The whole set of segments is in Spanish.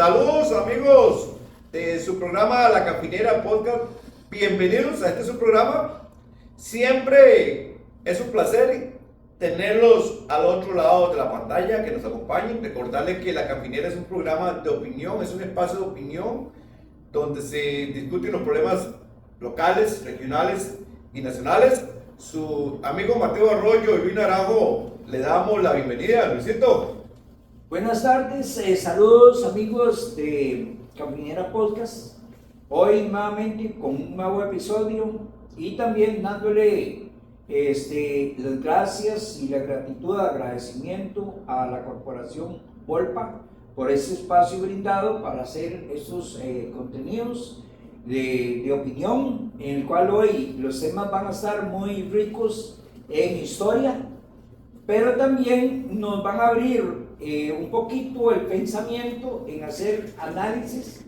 Saludos amigos de su programa La Cafinera Podcast. Bienvenidos a este su programa. Siempre es un placer tenerlos al otro lado de la pantalla, que nos acompañen. Recordarles que La Cafinera es un programa de opinión, es un espacio de opinión donde se discuten los problemas locales, regionales y nacionales. Su amigo Mateo Arroyo y Luis Naranjo le damos la bienvenida. Luisito. Buenas tardes, saludos amigos de Cafinera Podcast. Hoy nuevamente con un nuevo episodio y también dándole las gracias y la gratitud, agradecimiento a la corporación Volpa por ese espacio brindado para hacer estos contenidos de opinión, en el cual hoy los temas van a estar muy ricos en historia, pero también nos van a abrir un poquito el pensamiento en hacer análisis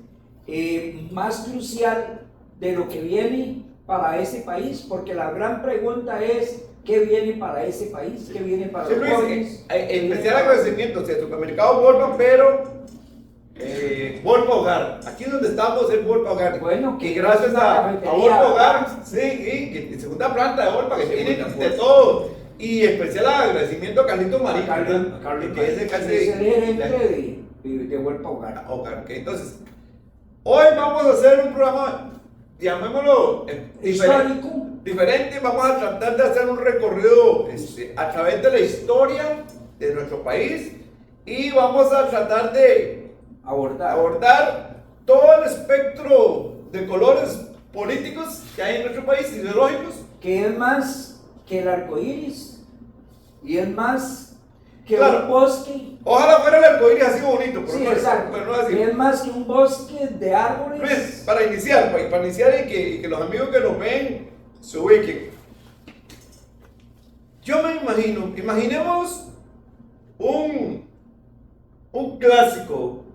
más crucial de lo que viene para ese país, porque la gran pregunta es ¿qué viene para ese país? ¿Qué viene para los jóvenes? Especial agradecimiento al supermercado Volpa, pero Volpa Hogar, aquí donde estamos es Volpa Hogar. Bueno, que gracias a Volpa Hogar, sí, y segunda planta de Volpa, que tienen de todo. Y especial agradecimiento a Carlito Marín, que es el gerente de Volpa Hogar. Entonces, hoy vamos a hacer un programa, llamémoslo histórico, diferente. Vamos a tratar de hacer un recorrido a través de la historia de nuestro país y vamos a tratar de abordar todo el espectro de colores políticos que hay en nuestro país, ideológicos. Que es más que el arco iris y es más que claro, un bosque. Ojalá fuera el arco iris así bonito, pero, sí, no, exacto. Pero no así. Y es más que un bosque de árboles. Luis, para iniciar y que los amigos que nos ven se ubiquen. Yo me imaginemos un clásico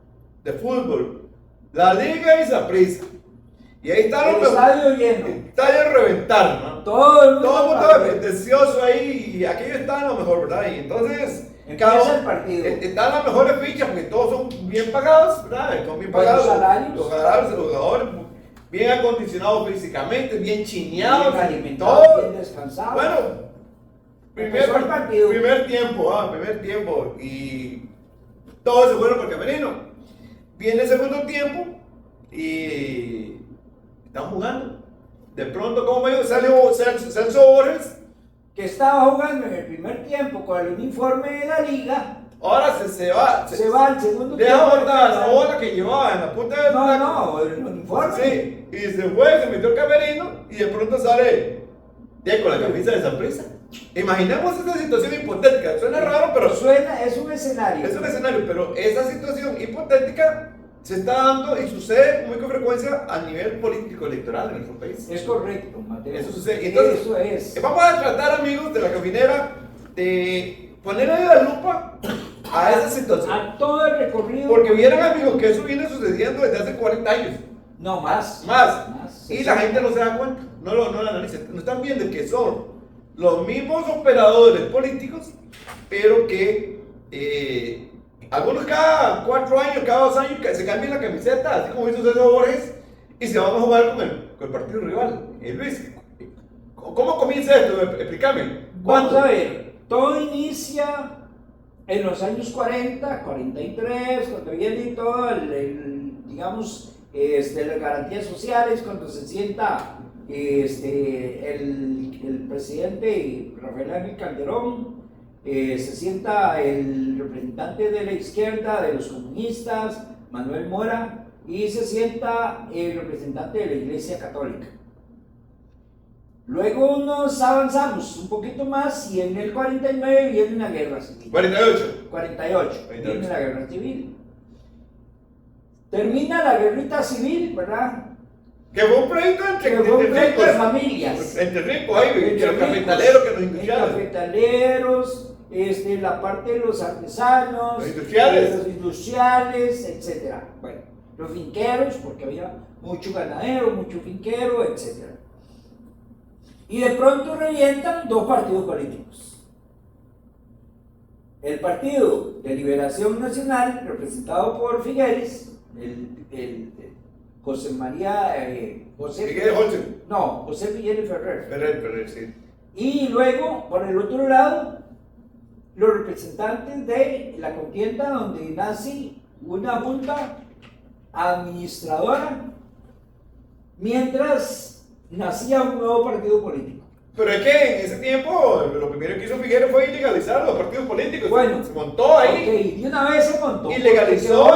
de fútbol, la Liga y Saprissa. Y ahí está el estadio lleno. El estadio a reventar, ¿no? Todo el mundo pretencioso ahí, y aquello está en lo mejor, ¿verdad? Y entonces, empieza el partido. Están las mejores fichas porque todos son bien pagados, ¿verdad? Son bien pagados. Los salarios de los jugadores, bien acondicionados físicamente, bien chineados, bien alimentados, bien descansados. Bueno, partido. primer tiempo, y todos se fueron por el camerino. Viene el segundo tiempo y están jugando. De pronto, como medio salió Celso Borges, que estaba jugando en el primer tiempo con el uniforme de la liga. Ahora se va al segundo tiempo. Deja botar la bola que llevaba en la punta del No, el uniforme. Sí, y se fue, se metió el camerino y de pronto sale con la camisa de Saprissa. Imaginemos esa situación hipotética. Suena raro, pero es un escenario. Es un escenario, pero esa situación hipotética se está dando y sucede muy con frecuencia a nivel político electoral en nuestro país. Es correcto, Mateo. Eso sucede. Entonces, eso es. Vamos a tratar, amigos de La Cafinera, de poner ahí la lupa a esa situación. A todo el recorrido. Porque vieron, amigos, que eso viene sucediendo desde hace 40 años. No, más. Y la gente no se da cuenta, no lo analiza. No están viendo que son los mismos operadores políticos, pero que algunos cada 4 años, cada 2 años se cambian la camiseta, así como hizo César Borges, y se van a jugar con el partido rival. Luis, ¿cómo comienza esto? Explícame. Vamos a ver, todo inicia en los años 40, 43, cuando viene todo digamos, las garantías sociales, cuando se sienta el presidente Rafael Ángel Calderón, se sienta el representante de la izquierda, de los comunistas, Manuel Mora, y se sienta el representante de la Iglesia Católica. Luego nos avanzamos un poquito más y en el 49 viene una guerra civil. 48 viene la guerra civil. Termina la guerrita civil, ¿verdad? Que fue un proyecto de familias. Entre ricos, los cafetaleros que los industriales. Cafetaleros, la parte de los artesanos, los industriales, etc. Bueno, los finqueros, porque había mucho ganadero, mucho finquero, etc. Y de pronto revientan 2 partidos políticos. El Partido de Liberación Nacional, representado por Figueres, el José María, José Miguel Olsen. No, José Miguel Ferrer. Ferrer, sí. Y luego, por el otro lado, los representantes de la contienda donde nace una junta administradora mientras nacía un nuevo partido político. Pero es que en ese tiempo lo primero que hizo Figueres fue ilegalizar los partidos políticos. Bueno, se montó ahí. Ok, de una vez se montó. Y legalizó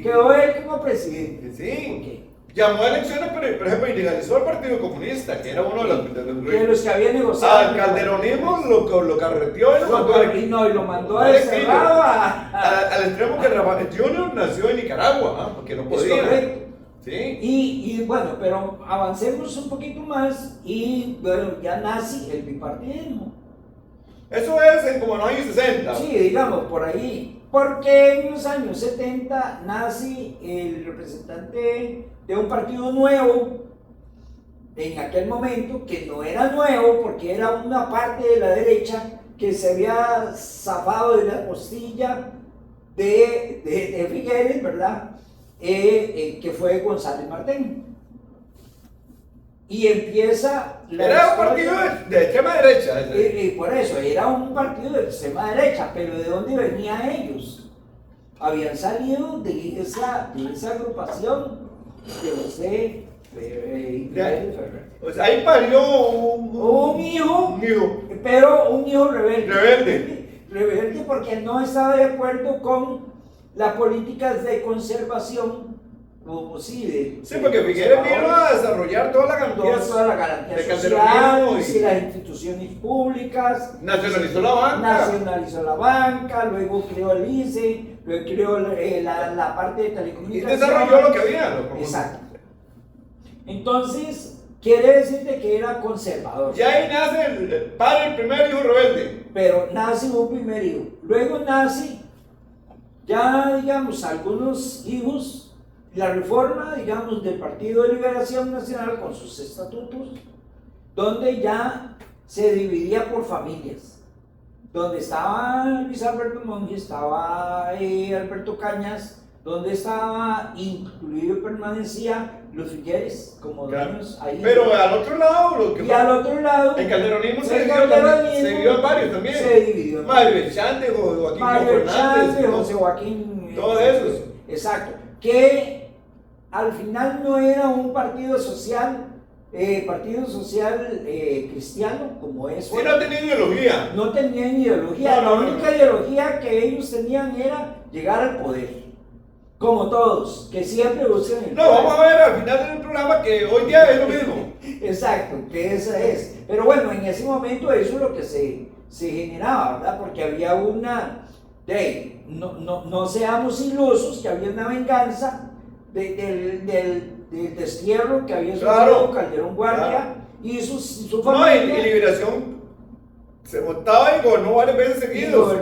quedó él como presidente. Sí. Okay. Llamó a elecciones, pero por ejemplo, ilegalizó el Partido Comunista, que era uno de los que había negociado. Al calderonismo lo carreteó y lo mandó y lo mandó desterrado al extremo que Junior nació en Nicaragua, porque no podía. Es correcto. Sí. Y bueno, pero avancemos un poquito más y bueno, ya nace el bipartidismo. Eso es como en los años 60. Sí, digamos, por ahí. Porque en los años 70 nace el representante de un partido nuevo, en aquel momento, que no era nuevo porque era una parte de la derecha que se había zafado de la costilla de Figueres, ¿verdad? Que fue González Martín. Y empieza... Era un partido de extrema derecha. Por eso, era un partido de extrema derecha, pero ¿de dónde venían ellos? Habían salido de esa agrupación de José Ferrer. Pues ahí parió un hijo, hijo, pero un hijo rebelde. Rebelde porque no estaba de acuerdo con las políticas de conservación. Sí, porque Figueres vino a desarrollar toda la garantía social, y las instituciones públicas, nacionalizó la banca, luego creó el ICE, luego creó la parte de telecomunicaciones. Y desarrolló lo que había. Exacto. Entonces, quiere decirte que era conservador. Ya ahí nace el primer hijo rebelde. Pero nace un primer hijo. Luego nace, ya digamos, algunos hijos. La reforma, digamos, del Partido de Liberación Nacional con sus estatutos, donde ya se dividía por familias, donde estaba Luis Alberto Monge, estaba Alberto Cañas, donde estaba incluido permanecía los Figueres como dueños ahí. Pero al otro lado, al otro lado, el calderonismo se dividió en varios también. Se dividió en Mario Echante, José Joaquín, todos esos. Exacto. Que al final no era un partido social cristiano como es. Sí, no tenía ideología. No tenían ideología. La única ideología que ellos tenían era llegar al poder. Como todos, que siempre buscan el poder. No, vamos a ver al final del programa que hoy día es lo mismo. Exacto, que esa es. Pero bueno, en ese momento eso es lo que se generaba, ¿verdad? Porque había no seamos ilusos, que había una venganza del destierro que había sufrido Calderón Guardia y su familia. No, y Liberación se montaba y gobernó varias veces seguidos.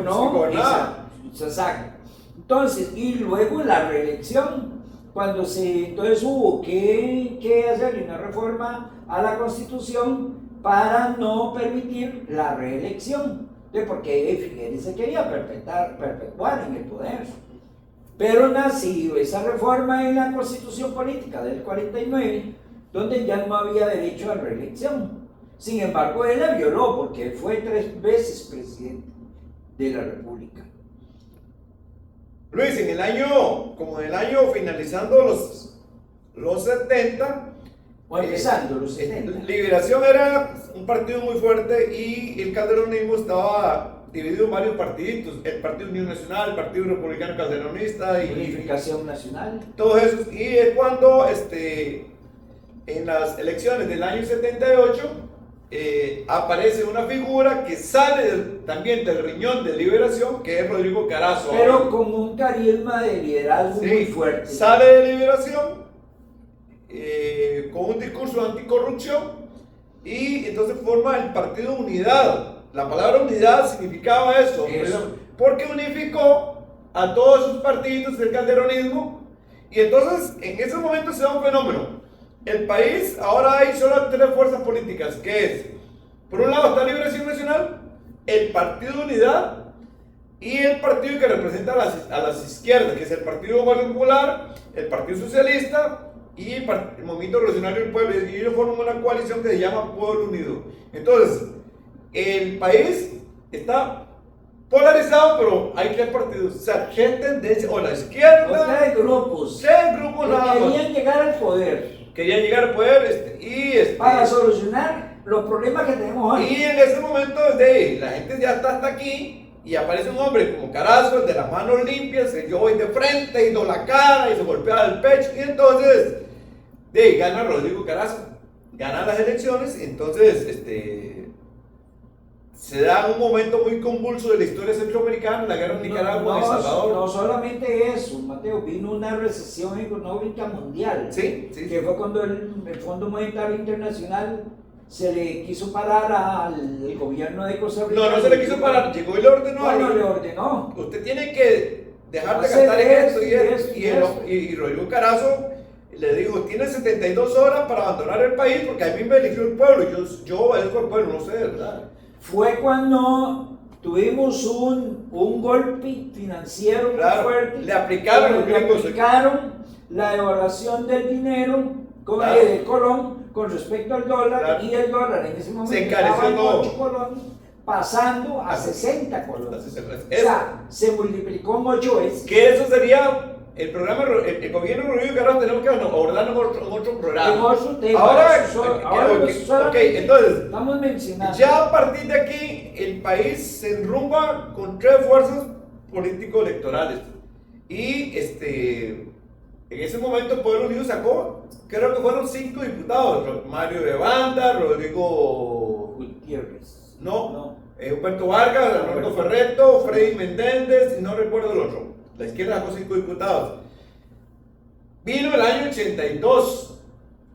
Exacto. Entonces, y luego la reelección, cuando entonces hubo que hacer una reforma a la Constitución para no permitir la reelección, porque Figueres se quería perpetuar en el poder. Pero nació esa reforma en la Constitución Política del 49, donde ya no había derecho a reelección. Sin embargo, él la violó porque él fue 3 veces presidente de la República. Luis, en el año finalizando los 70, o empezando los 70. Liberación era un partido muy fuerte y el calderonismo estaba dividido en varios partiditos, el Partido Unión Nacional, el Partido Republicano Calderonista y Unificación Nacional. Todos esos, y es cuando en las elecciones del año 78 aparece una figura que sale también del riñón de Liberación, que es Rodrigo Carazo. Pero con un carisma de liderazgo muy fuerte. Sale de Liberación con un discurso anticorrupción y entonces forma el Partido Unidad. La palabra unidad significaba eso. Porque unificó a todos sus partidos del calderonismo y entonces en ese momento se da un fenómeno. El país, ahora hay solo 3 fuerzas políticas, que es, por un lado está Liberación Nacional, el Partido Unidad y el partido que representa a las izquierdas, que es el Partido Popular, el Partido Socialista y el Movimiento Revolucionario del Pueblo, y ellos forman una coalición que se llama Pueblo Unido. Entonces, el país está polarizado, pero hay tres partidos, o sea, tres tendencias, o la izquierda, tres grupos que nada querían llegar al poder, querían llegar al poder, para solucionar los problemas que tenemos hoy. Y en ese momento, la gente ya está hasta aquí, y aparece un hombre como Carazo, el de las manos limpias, yo voy de frente, y doy la cara, y se golpea el pecho, y entonces, gana Rodrigo Carazo, gana las elecciones, y entonces, se da un momento muy convulso de la historia centroamericana, la guerra en Nicaragua, El Salvador. No solamente eso, Mateo, vino una recesión económica mundial. Sí. Que fue cuando el Fondo Monetario Internacional se le quiso parar al gobierno de Costa Rica. No se le quiso parar, llegó y le ordenó. Bueno, le ordenó. Usted tiene que dejar de gastar en eso y Rodrigo Carazo le dijo, tiene 72 horas para abandonar el país porque a mí me eligió el pueblo, yo obedezco al pueblo, no sé, ¿verdad? Fue cuando tuvimos un golpe financiero muy fuerte. Le aplicaron la devaluación del dinero de Colón con respecto al dólar, y el dólar en ese momento se encareció estaba en 8 colones, pasando a 60 colones. O sea, se multiplicó en 8 veces. Que eso sería el programa, el gobierno de Rodrigo Carazo. Tenemos que abordarlo en otro programa. En otro tema. Ahora, entonces, estamos mencionando. Ya a partir de aquí, el país se enrumba con tres fuerzas político-electorales. Y en ese momento, el Pueblo Unido sacó, creo que fueron 5 diputados: Mario de Banda, Rodrigo Gutiérrez. Humberto Vargas, Alberto Ferretto, Freddy Menéndez, y no recuerdo el otro. La izquierda sacó 5 diputados. Vino el año 82.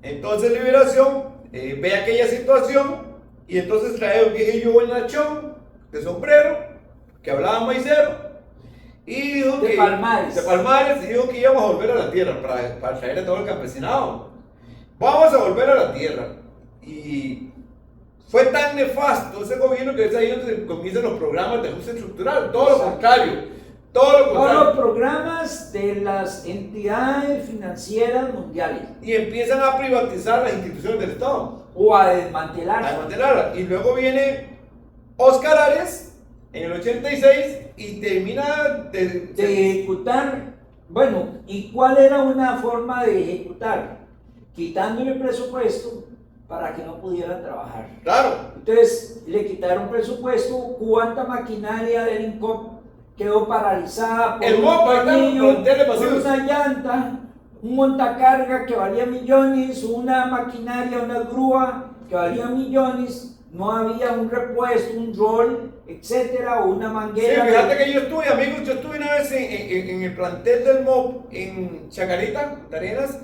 Entonces Liberación ve aquella situación y entonces trae un viejillo bonachón de sombrero que hablaba maicero y dijo de Palmares, y dijo que íbamos a volver a la tierra para traer a todo el campesinado. Vamos a volver a la tierra. Y fue tan nefasto ese gobierno que es ahí donde comienzan los programas de ajuste estructural. Todo lo contrario. Todos los programas de las entidades financieras mundiales. Y empiezan a privatizar las instituciones del Estado. O a desmantelarlas. Y luego viene Óscar Arias en el 86 y termina de ejecutar. Bueno, ¿y cuál era una forma de ejecutar? Quitándole presupuesto para que no pudieran trabajar. Claro. Entonces le quitaron presupuesto. ¿Cuánta maquinaria del INCOP quedó paralizada por una llanta, un montacarga que valía millones, una maquinaria, una grúa que valía millones? No había un repuesto, un rol, etcétera, o una manguera. Sí, fíjate que yo estuve una vez en el plantel del MOP en Chacarita, de Arenas,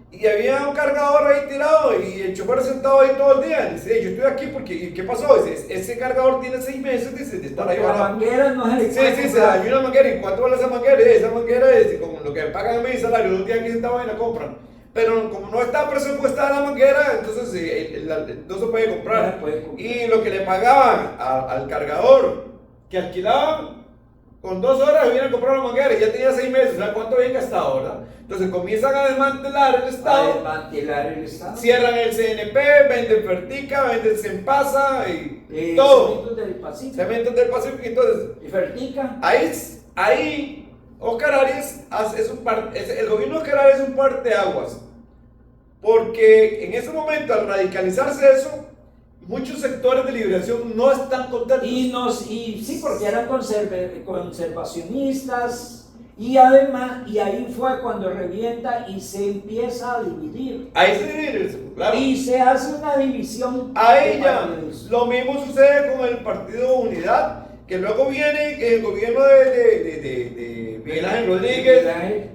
y había un cargador ahí tirado y el chofer sentado ahí todo el día. Dice, yo estoy aquí porque, ¿y qué pasó? Dice, ese cargador tiene 6 meses de estar ahí. La manguera no es el Sí, se dañó una manguera. ¿Y cuánto vale esa manguera? Esa manguera es con lo que me pagan a mi salario, 2 días aquí sentado y la compran. Pero como no está presupuestada la manguera, entonces no se puede comprar. Y lo que le pagaban al cargador que alquilaban, con 2 horas vienen a comprar la manguera y ya tenía 6 meses. O sea, ¿cuánto habían gastado, verdad? Entonces comienzan a desmantelar el Estado. Cierran el CNP, venden Fertica, venden Sempasa y todo. Cementos del Pacífico. Entonces, ¿y Fertica? Ahí Óscar Arias el gobierno de Óscar Arias es un parteaguas. Porque en ese momento, al radicalizarse eso, muchos sectores de Liberación no están contentos. Y sí, porque eran conservacionistas. Y además, y ahí fue cuando revienta y se empieza a dividir. Ahí se divide, claro. Y se hace una división. Ahí ya. Lo mismo sucede con el Partido Unidad, que luego viene el gobierno de Miguel Ángel Rodríguez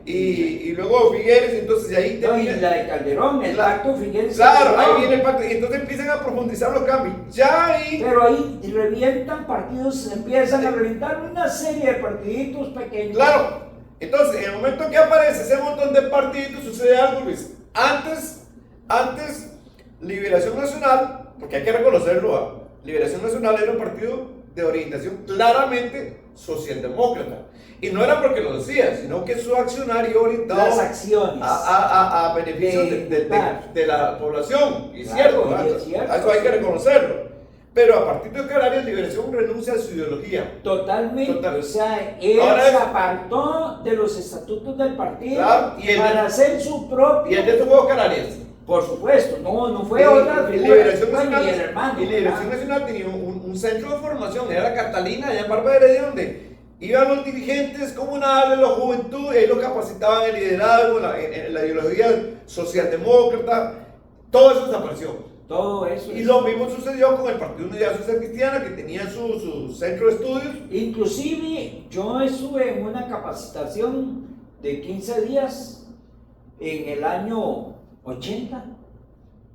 y luego Figueres, entonces ahí termina. Y la de Calderón, el pacto Figueres. Claro, ahí viene el pacto, y entonces empiezan a profundizar los cambios. Pero ahí revientan partidos, empiezan a reventar una serie de partiditos pequeños. Claro. Entonces, en el momento que aparece ese montón de partidos, sucede algo, Luis. Antes, Liberación Nacional, porque hay que reconocerlo, Liberación Nacional era un partido de orientación claramente socialdemócrata. Y no era porque lo decía, sino que su accionario orientado Las acciones a beneficios de la población. Y claro, cierto, y es cierto, eso hay que sí. reconocerlo. Pero a partir de Oscar Arias, Liberación renuncia a su ideología. Totalmente, Total. o sea, él Ahora se apartó de los estatutos del partido, claro, y para hacer su propio. Y el de esto fue Oscar Arias. Por supuesto, no fue Y otra y figura. Liberación Bueno, Nacional, y el hermano, y Liberación ¿verdad? Nacional tenía un centro de formación, era la Catalina, allá en Barba de Heredia, donde iban los dirigentes comunales, la juventud, ellos los capacitaban en liderazgo, en la ideología socialdemócrata, todo eso desapareció. Todo eso. Y lo mismo sucedió con el Partido Unidad Social Cristiana, que tenía su centro de estudios. Inclusive, yo estuve en una capacitación de 15 días en el año 80,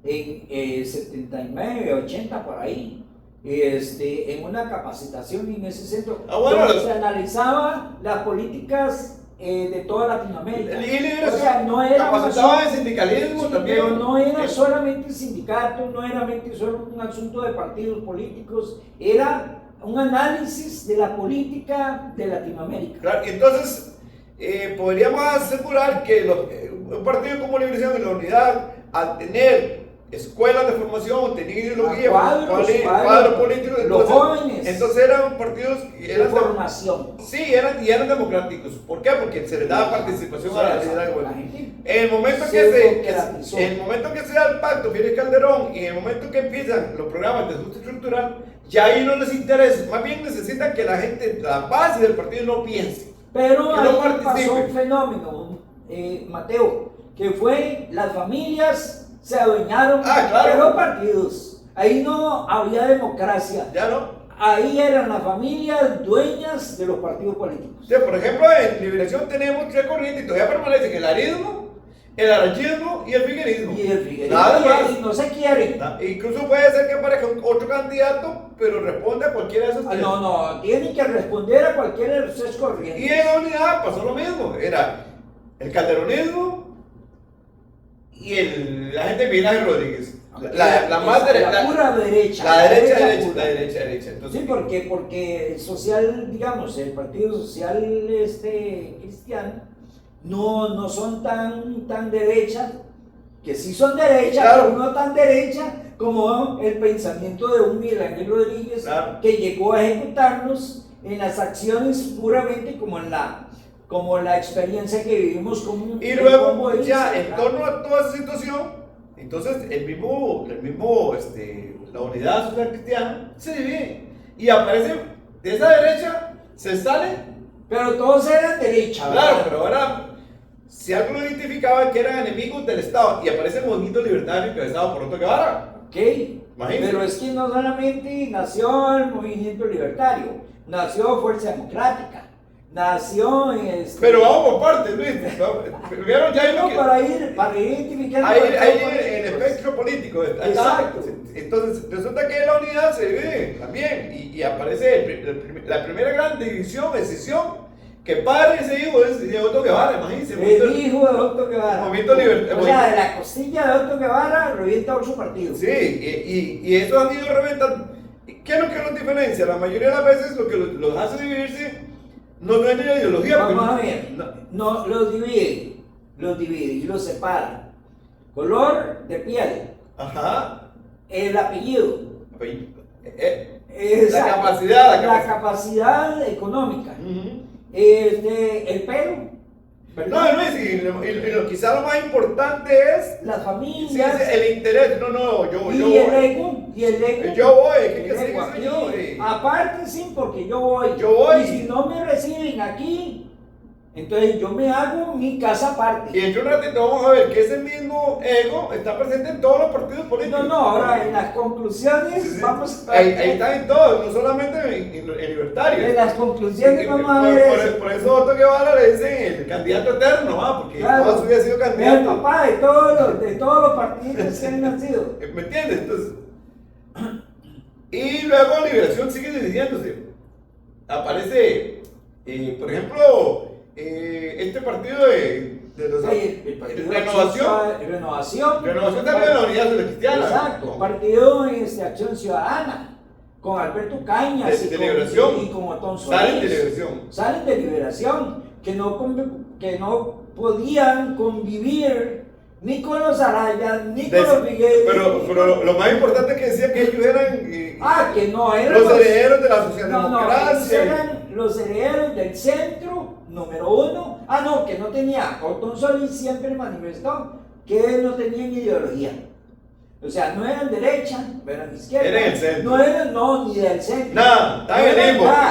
en 79, 80 por ahí, en una capacitación en ese centro, Bueno, donde se analizaba las políticas de toda Latinoamérica. Y Liberación O sea, no era capacitaba en sindicalismo sí, también. pero no era solamente sindicato, no era solo un asunto de partidos políticos, era un análisis de la política de Latinoamérica. Claro, entonces podríamos asegurar que un partido como Liberación y la Unidad, al tener escuelas de formación, tenían ideología, cuadros políticos, los entonces, jóvenes, entonces eran partidos de formación. Sí, eran democráticos. ¿Por qué? Porque se les daba participación a la liderazgo. En el momento en el momento que se da el pacto Félix Calderón y en el momento que empiezan los programas de ajuste estructural, ya ahí no les interesa, más bien necesitan que la gente, la base del partido no piense. Pero que ahí no pasó un fenómeno, Mateo, que fue las familias se adueñaron claro, de los partidos. Ahí no había democracia. Ya no. Ahí eran las familias dueñas de los partidos políticos. Sí, por ejemplo, en Liberación tenemos tres corrientes y todavía permanecen el arismo, el aranchismo y el figuerismo. Nada más. Y no se quieren. Incluso puede ser que aparezca otro candidato, pero responde a cualquiera de esos tres. No, tienen que responder a cualquiera de los tres corrientes. Y en la unidad pasó lo mismo. Era el calderonismo y la gente de Miguel Rodríguez. La más derecha. La pura derecha. La derecha. Entonces, sí, porque el social, digamos, el Partido Social Cristiano, no son tan derecha, que sí son derecha, claro, pero no tan derecha como el pensamiento de un Miguel Ángel Rodríguez, claro, que llegó a ejecutarnos en las acciones puramente como la experiencia que vivimos con y luego ya en torno a toda esa situación, entonces la unidad social cristiana se divide y aparece de esa derecha, se sale, pero todos eran derecha, ¿verdad? claro, pero ahora si algo lo identificaba que eran enemigos del Estado y aparece el movimiento libertario encabezado por Otto Guevara. Ok, Imagínense. pero es que no solamente nació el movimiento libertario, nació Fuerza Democrática, nació Pero vamos por partes, Luis. Primero ya hay lo que... para ir identificando Ahí en el espectro político. Exacto. Entonces resulta que la unidad se divide también y aparece la primera gran escisión que padre ese hijo es de Otto Guevara, imagínense. El hijo de Otto Guevara. Movimiento libertario. O sea, de la costilla de Otto Guevara revienta otro partido. Sí, y eso han ido reventando. ¿Qué es lo que los diferencia? La mayoría de las veces lo que los hace dividirse no es ni la ideología. Vamos a ver, no, los divide y los separa. Color de piel. Ajá. El apellido. La capacidad económica. El pelo. No, Luis, y quizá lo más importante es las familias, el interés. Yo el voy. ego. Yo voy, ¿qué soy yo? Aparte, sí, porque yo voy. Y si no me reciben aquí, entonces yo me hago mi casa aparte. Y en un ratito vamos a ver que ese mismo ego está presente en todos los partidos políticos. No, ahora en las conclusiones vamos a ahí está en todos, no solamente en libertarios. En las conclusiones vamos a ver por eso Otto Guevara le dicen el candidato eterno, porque toda su vida ha sido candidato. El papá de todos los partidos que han nacido. ¿Me entiendes? Entonces, y luego Liberación sigue dividiéndose. Aparece, por ejemplo, este partido de los Renovación también de la Unidad Social Cristiana. Exacto, partido de Acción Ciudadana, con Alberto Cañas de Liberación. y con Otón Solís. Salen de Liberación, que no podían convivir ni con los Arayas, ni con los Miguel. Pero lo más importante es que decía que ellos eran que no eran los herederos de la socialdemocracia. No, ellos eran los herederos del centro, número uno. Que no tenía. Otón Solís siempre manifestó que él no tenía ni ideología. O sea, no eran derecha, no eran izquierda. Era el centro. No eran, ni del centro. Nada, estaban en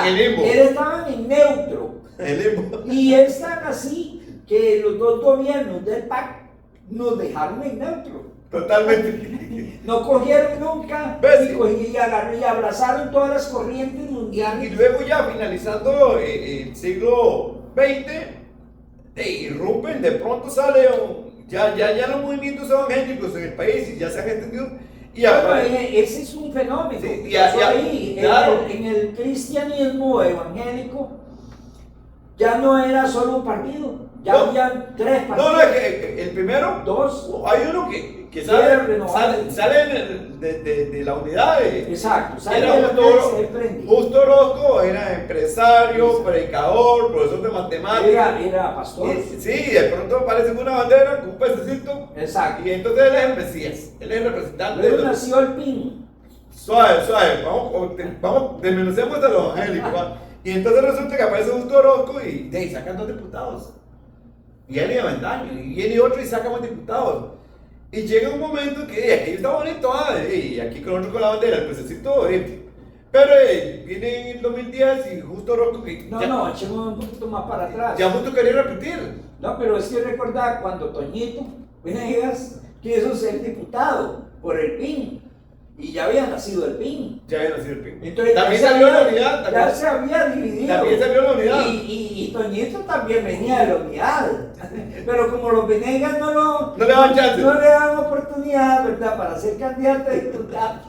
el limbo. Ellos estaban en neutro. El limbo. Y es tan así que los dos gobiernos del PAC nos dejaron en neutro. Totalmente. No cogieron nunca y abrazaron todas las corrientes mundiales. Y luego ya finalizando el siglo XX, irrumpen, de pronto sale ya los movimientos evangélicos en el país y ya se han extendido. Ese es un fenómeno. Sí, claro. En el cristianismo evangélico ya no era solo un partido. Ya habían 3 partidos. No, es que el primero, 2. Hay uno que sale de la unidad. Exacto, era Justo Orozco, era empresario, predicador, profesor de matemáticas. Era pastor. Sí, de pronto aparece con una bandera, con un pececito. Exacto. Y entonces él es el Mesías, él es el representante. Luego nació el PIN. Suave, vamos, desmenucemos a los evangélicos. Y entonces resulta que aparece Justo Orozco y sacan 2 diputados. Viene Avendaño, y viene otro y saca más diputados. Y llega un momento que aquí está bonito, y aquí con otro con la bandera, el pececito, pero viene en el 2010 y Justo Orozco que echemos un poquito más para atrás. Ya Justo quería repetir. No, pero es que recordar cuando Toñito Venegas quiso ser diputado por el PIN. Y ya había nacido el PIN. Entonces, también salió la unidad. Ya se había dividido. También salió la unidad. Y Toñito también venía de la unidad. Pero como los Venegas no le daban oportunidad, ¿verdad?, para ser candidato a diputado,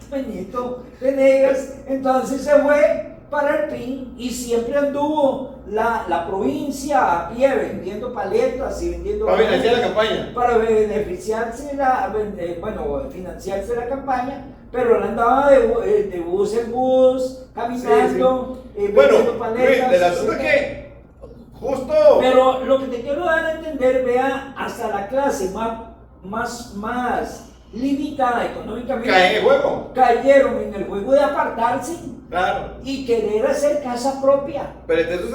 Toñito Venegas, entonces se fue para el PIN y siempre anduvo la provincia a pie vendiendo paletas y vendiendo... Para financiar la campaña. Para beneficiarse, financiarse la campaña, pero él andaba de bus en bus, caminando, vendiendo paletas. El asunto es que justo... Pero lo que te quiero dar a entender, vea, hasta la clase más limitada económicamente cayeron en el juego de apartarse y querer hacer casa propia. Pero de eso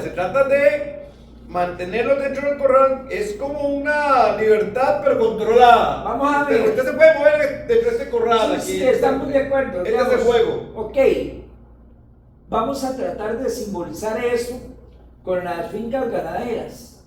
se trata de mantenerlos dentro del corral. Es como una libertad pero controlada. Vamos a ver. Usted se puede mover dentro de este corral aquí. Sí, estamos de acuerdo. Este es el juego. Ok, vamos a tratar de simbolizar eso con las fincas ganaderas.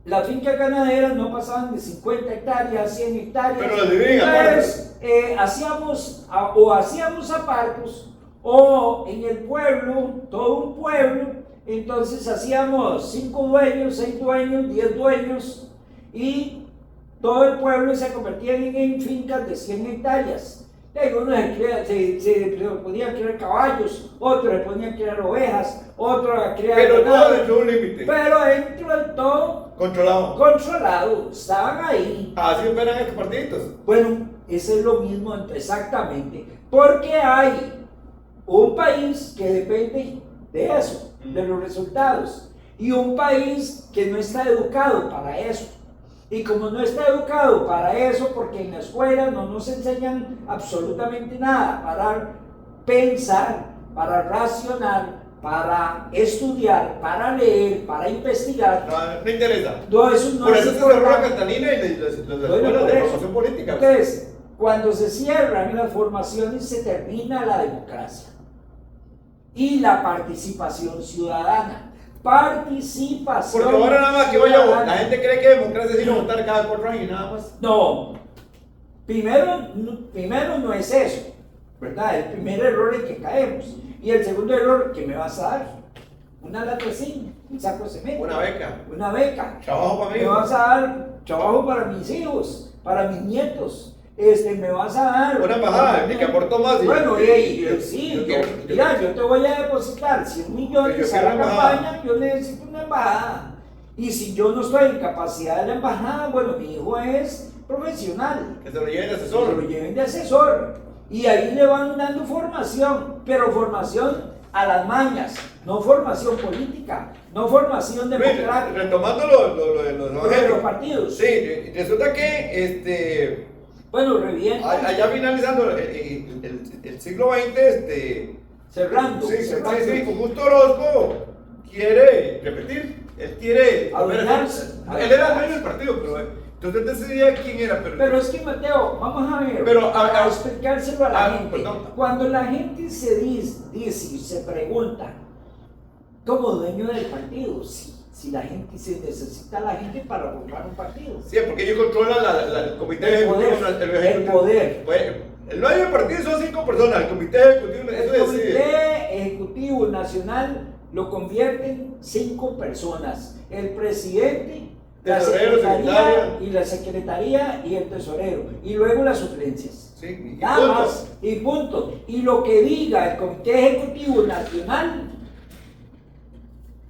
Las fincas ganaderas no pasaban de 50 hectáreas, 100 hectáreas. Pero las dividen aparte. Hacíamos apartos, o en el pueblo, todo un pueblo, entonces hacíamos 5 dueños, 6 dueños, 10 dueños, y todo el pueblo se convertía en fincas de 100 hectáreas. Unos se podían criar caballos, otros se podían criar ovejas, otros a criar... Pero todo dentro de un límite. Pero dentro de todo... Controlado, estaban ahí. Así operan estos partiditos. Bueno, eso es lo mismo exactamente, porque hay un país que depende de eso, de los resultados, y un país que no está educado para eso. Y como no está educado para eso, porque en la escuela no nos enseñan absolutamente nada para pensar, para racionar, para estudiar, para leer, para investigar. No interesa. No, eso no por es eso se cerró la Catalina y las escuelas de formación política. Entonces, cuando se cierran las formaciones, se termina la democracia y la participación ciudadana. Participación. Porque ahora nada más que vaya, la gente cree que democracia es ir a votar cada 4 años y nada más. No. Primero no es eso, ¿verdad? El primer error en que caemos. Y el segundo error, ¿qué me vas a dar? Una lata de zinc, un saco de cemento. Una beca. Trabajo para mí. Me vas a dar trabajo para mis hijos, para mis nietos. Me vas a dar una embajada, ni que aportó más. Bueno, yo te voy a depositar 100 millones a la campaña, yo necesito una embajada. Y si yo no estoy en capacidad de la embajada, bueno, mi hijo es profesional. Que se lo lleven de asesor. Que se lo lleven de asesor. Y ahí le van dando formación, pero formación a las mañas, no formación política, no formación democrática. Retomando lo de los partidos. Sí, resulta que bueno, revienta. allá finalizando el siglo XX, cerrando. Augusto Orozco quiere repetir, él quiere adornarse. Él era el dueño del partido, pero entonces decidía quién era. Pero es que, Mateo, vamos a ver, a explicárselo a la gente. Perdón. Cuando la gente se dice y se pregunta, como dueño del partido, si la gente se necesita a la gente para formar un partido. Sí, porque ellos controlan el comité ejecutivo. El poder. Bueno, el dueño del partido son 5 personas, el comité ejecutivo El comité ejecutivo nacional lo convierten 5 personas. El presidente, la secretaría y la secretaría y el tesorero. Y luego las suplencias. Sí, nada más. Y punto. Y lo que diga el comité ejecutivo nacional,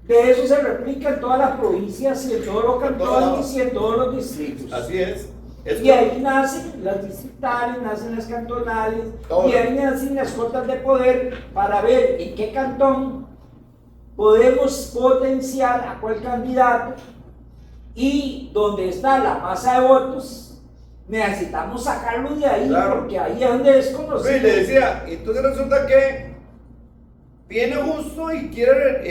de eso se replica en todas las provincias y en todos los cantones y en todos los distritos. Así es. Y ahí nacen las distritales, nacen las cantonales, y ahí nacen las cotas de poder para ver en qué cantón podemos potenciar a cuál candidato, y donde está la masa de votos, necesitamos sacarlo de ahí, claro, porque ahí es donde es conocido. Sí, le decía, entonces resulta que viene Justo y quiere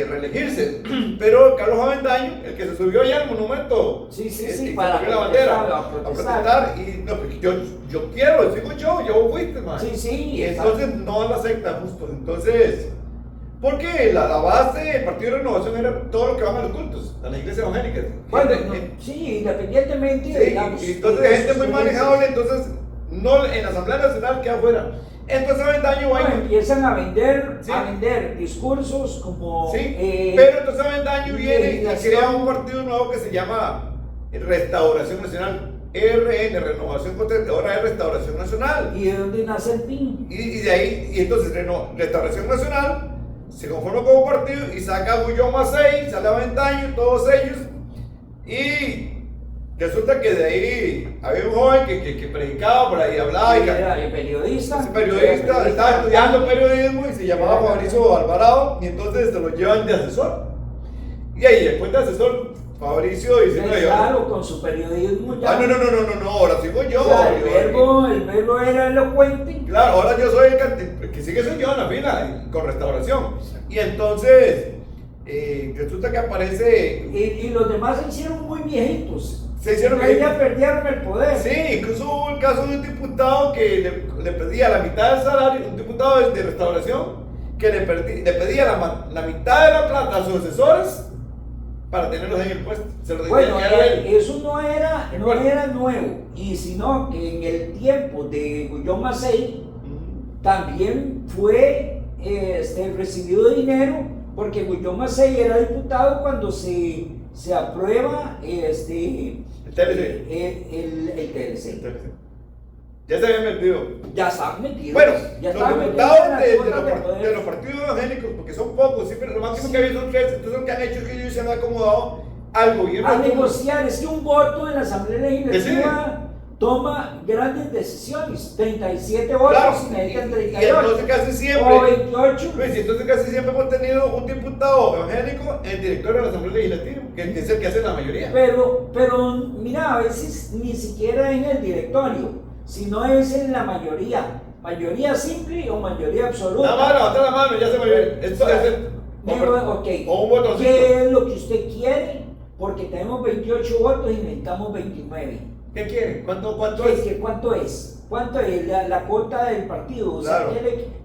reelegirse, pero Carlos Avendaño, el que se subió allá al monumento, para la bandera, a protestar, y no, yo quiero, digo yo fuiste, man. Sí, y entonces no la acepta Justo, entonces, porque la base del Partido de Renovación era todo lo que van a los cultos, a las iglesias evangélicas. Bueno, sí, independientemente, sí, digamos. Y entonces gente muy manejable, entonces no en la Asamblea Nacional queda afuera. Entonces Avendaño empiezan a vender discursos como... Sí, pero entonces Avendaño viene y crea un partido nuevo que se llama Restauración Nacional, RN, Renovación Contra, ahora es Restauración Nacional. ¿Y de dónde nace el PIN? Y de ahí, y entonces Restauración Nacional se conforma como partido y saca a Gullón Macei, sale Avendaño, todos ellos, y resulta que de ahí había un joven que predicaba por ahí, hablaba. Sí, era periodista. Estaba estudiando periodismo y se llamaba Fabricio Alvarado, y entonces se lo llevan de asesor. Y ahí después de asesor, Fabricio dice: claro, con su periodismo ya. No, ahora sigo yo. O sea, el verbo era elocuente. Claro, ahora yo soy el que sigue soy yo en la fila, con Restauración. Y entonces, resulta que aparece. Y los demás se hicieron muy viejitos. Ya perdieron el poder. Sí, incluso hubo el caso de un diputado que le pedía la mitad del salario, un diputado de Restauración, que le pedía la mitad de la plata a sus asesores para tenerlos en el puesto. Bueno, eso no era nuevo, y sino que en el tiempo de Gullón Macei también fue recibido dinero, porque Gullón Macei era diputado cuando se aprueba el TLC. Ya se habían metido. Ya estaban metidos. Bueno, ya los diputados de los partidos evangélicos, porque son pocos, siempre lo máximo que había son 3, entonces lo que han hecho es que ellos se han acomodado al gobierno. A negociar, es que un voto en la Asamblea Legislativa toma grandes decisiones, 37 votos, claro, y necesitan 38. Y entonces casi siempre, o 28. Pues, entonces casi siempre hemos tenido un diputado evangélico en el directorio de la Asamblea Legislativa, que es el que hace la mayoría. Pero mira, a veces ni siquiera en el directorio, sino es en la mayoría simple o mayoría absoluta. La mano, otra la mano, ya se me olvidó. Esto es o un botoncito. ¿Qué es lo que usted quiere? Porque tenemos 28 votos y necesitamos 29. ¿Qué quiere? ¿Cuánto es? ¿Cuánto es? ¿Cuánto es la cuota del partido? O sea, claro.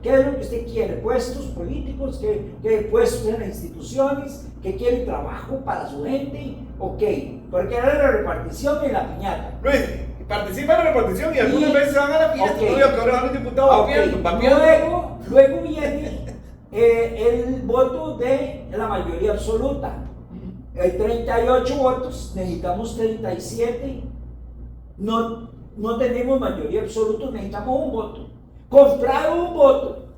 ¿qué es lo que usted quiere? ¿Puestos políticos? ¿Qué puestos en las instituciones? ¿Qué quiere? ¿Trabajo para su gente? Ok, porque era la repartición en la piñata. Luis, participan en la repartición y algunas veces van a la piñata. Que ahora van los diputados Luego viene el voto de la mayoría absoluta. Hay 38 votos, necesitamos 37. No tenemos mayoría absoluta, necesitamos un voto. Compraron un voto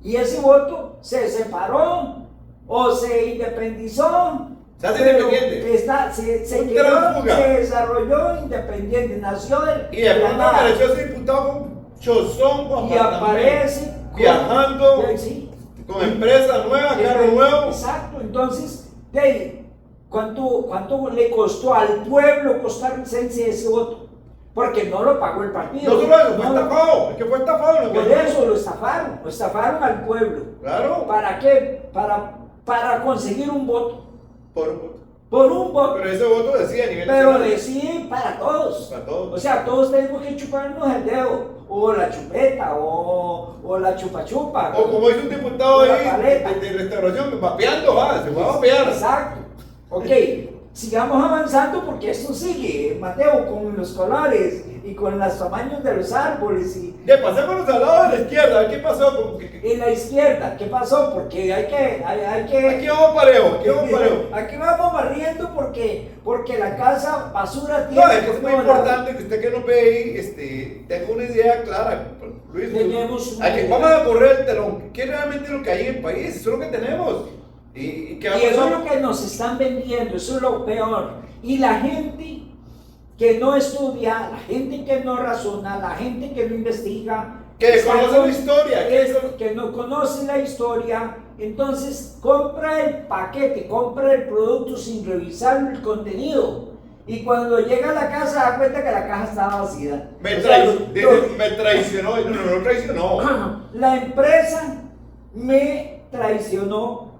y ese voto se separó o se independizó. Se hace independiente. Se desarrolló independiente, nació y después apareció ese diputado chozón, y aparece viajando, sí, con empresa nueva, carro nuevo. Exacto, entonces, de ahí, ¿cuánto le costó al pueblo costarricense ese voto? Porque no lo pagó el partido. No solo eso, fue estafado, es que fue estafado. Por eso lo estafaron al pueblo. Claro. ¿Para qué? Para conseguir un voto. Por un voto. Por un voto. Pero ese voto decía a nivel Pero nacional. deciden para todos. Para todos. O sea, todos tenemos que chuparnos el dedo. O la chupeta, o la chupa chupa. O como dice un diputado o la ahí paleta. de restauración, vapeando, se va a vapear. Exacto. Ok, sigamos avanzando porque esto sigue, Mateo, con los colores y con los tamaños de los árboles. Ya, pasémonos al lado de la izquierda, a ver qué pasó. En la izquierda, ¿qué pasó? Porque hay que Aquí vamos parejo, aquí vamos parejo. aquí vamos barriendo porque la casa basura tiene. No, es que es muy importante que usted que nos ve ahí, tenga una idea clara. Luis, Tenemos una idea. vamos a correr el telón. ¿Qué es realmente lo que hay en el país? Eso es lo que tenemos. ¿Y qué va a Y eso pasar? es lo que nos están vendiendo, eso es lo peor. Y la gente que no estudia, la gente que no razona, la gente que no investiga, Que está conoce la historia, que no conoce la historia, entonces compra el paquete, compra el producto sin revisar el contenido. Y cuando llega a la casa da cuenta que la caja estaba vacía. Me O sea, traicionó, no traicionó. La empresa me traicionó.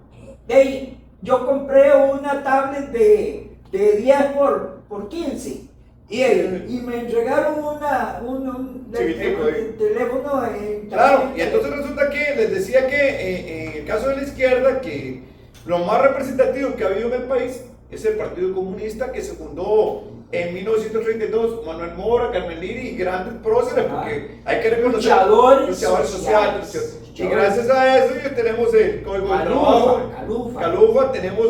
Hey, yo compré una tablet de 10 por 15 y me entregaron un Chiquitico, teléfono. Claro, y entonces resulta que les decía que en el caso de la izquierda, que lo más representativo que ha habido en el país es el Partido Comunista, que se fundó en 1932, Manuel Mora, Carmen Liri y grandes próceres, porque hay que reconocer luchadores sociales. Y gracias a eso ya tenemos el Código de Trabajo, Calufa, tenemos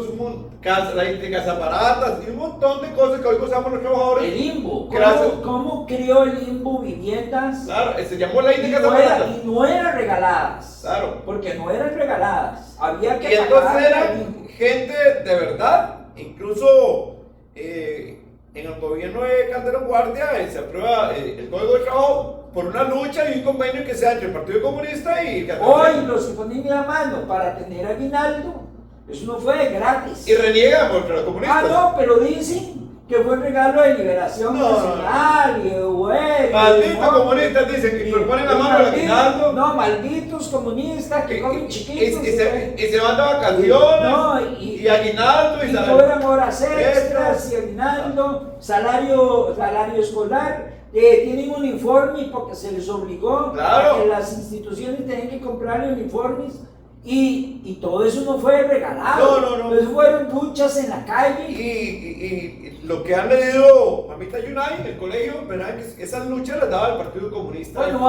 la ley de casas baratas y un montón de cosas que hoy usamos los trabajadores. El IMBU, Gracias. ¿cómo creó el IMBU viviendas? Claro, se llamó ley de Y casas baratas. no eran regaladas. Claro. Porque no eran regaladas. Había que Y entonces pagar eran al IMBU. gente de verdad, incluso en el gobierno de Calderón Guardia se aprueba el Código de Trabajo por una lucha y un convenio que sea entre el Partido Comunista y Hoy los que ponen la mano para tener aguinaldo, eso no fue gratis. y reniegan contra los comunistas. No, pero dicen que fue un regalo de liberación nacional y bueno. Malditos comunistas dicen que ponen la mano al aguinaldo. No, malditos comunistas que comen chiquitos. Y se van de vacaciones. Y aguinaldo y salario. cobran horas extras y aguinaldo, salario escolar. Tienen uniformes porque se les obligó. Claro. A que las instituciones tenían que comprarle uniformes. Y todo eso no fue regalado. No. Entonces fueron luchas en la calle. Y lo que han leído Mamita Yunay en el colegio, ¿verdad? Que esas luchas las daba el Partido Comunista. Bueno,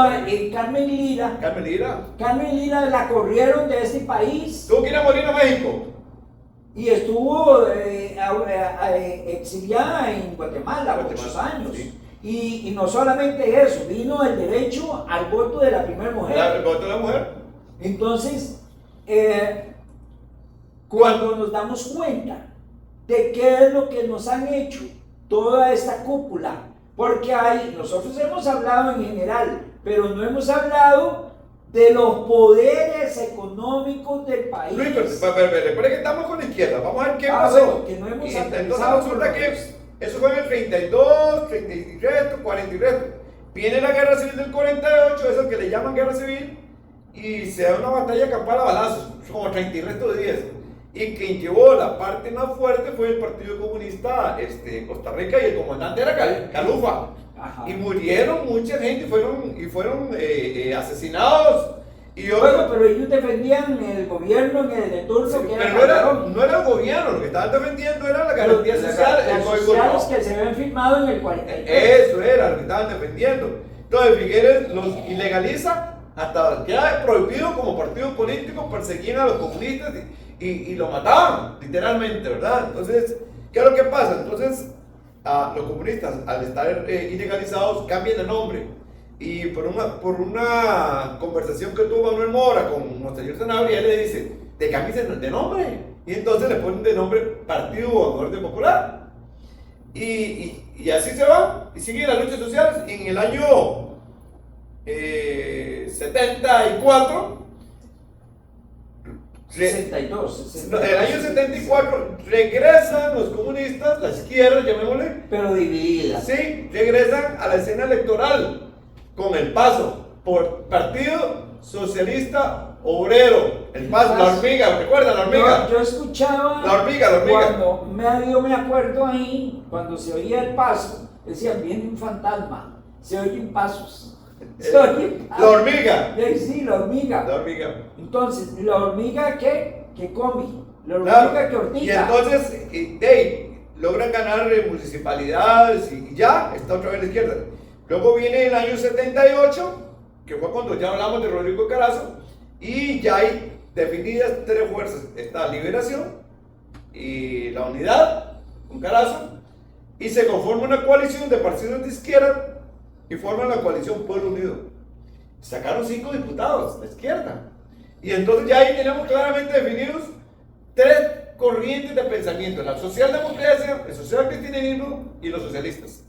Carmen Lira la corrieron de este país. Tuvo que ir a morir a México. Y estuvo exiliada en Guatemala muchos años. Sí. Y no solamente eso, vino el derecho al voto de la primera mujer. El voto de la mujer. Entonces, cuando nos damos cuenta de qué es lo que nos han hecho toda esta cúpula, porque nosotros hemos hablado en general, pero no hemos hablado de los poderes económicos del país. Luis, pero recuerda que estamos con la izquierda, vamos a ver qué pasó. Bueno, que no hemos Entonces analizado resulta que eso fue en el 32, 33, 43. Viene la guerra civil del 48, eso que le llaman guerra civil, y se da una batalla campal a balazos, como 30 y resto de días. Y quien llevó la parte más fuerte fue el Partido Comunista Costa Rica, y el comandante era Calufa. Ajá. Y murieron mucha gente y fueron asesinados. Bueno, pero ellos defendían el gobierno de turno, Sí, que pero no era el gobierno, lo que estaban defendiendo era la garantía social, el Código de Trabajo. que se habían firmado en el 43. Eso era lo que estaban defendiendo. Entonces Figueres los ilegaliza, hasta queda prohibido como partido político, perseguían a los comunistas y lo mataban, literalmente, ¿verdad? Entonces, ¿qué es lo que pasa? Entonces, los comunistas, al estar ilegalizados, cambian de nombre. Y por una conversación que tuvo Manuel Mora con Monseñor Sanabria, él le dice, te cambies de nombre. Y entonces le ponen de nombre Partido Gobernador de Popular. Y así se va, y siguen las luchas sociales. Y en el año 74, 62. en el año 74 regresan los comunistas, la izquierda, llamémosle, Pero dividida. sí, regresan a la escena electoral con el paso por Partido Socialista Obrero, el paso, la hormiga, ¿recuerdan la hormiga? Yo escuchaba. La hormiga. Cuando yo me acuerdo ahí, cuando se oía el paso, decían, viene un fantasma, se oyen pasos. Se oyen La pasos. hormiga. Sí, la hormiga. La hormiga. Entonces, ¿la hormiga qué? Que come. La hormiga Claro. que ortiga. Y entonces, logran ganar municipalidades y ya está otra vez la izquierda. Luego viene el año 78, que fue cuando ya hablamos de Rodrigo Carazo, y ya hay definidas tres fuerzas. Está Liberación y la Unidad, con Carazo, y se conforma una coalición de partidos de izquierda y forman la coalición Pueblo Unido. Sacaron 5 diputados, la izquierda. Y entonces ya ahí tenemos claramente definidos tres corrientes de pensamiento: la socialdemocracia, el socialcristianismo y los socialistas.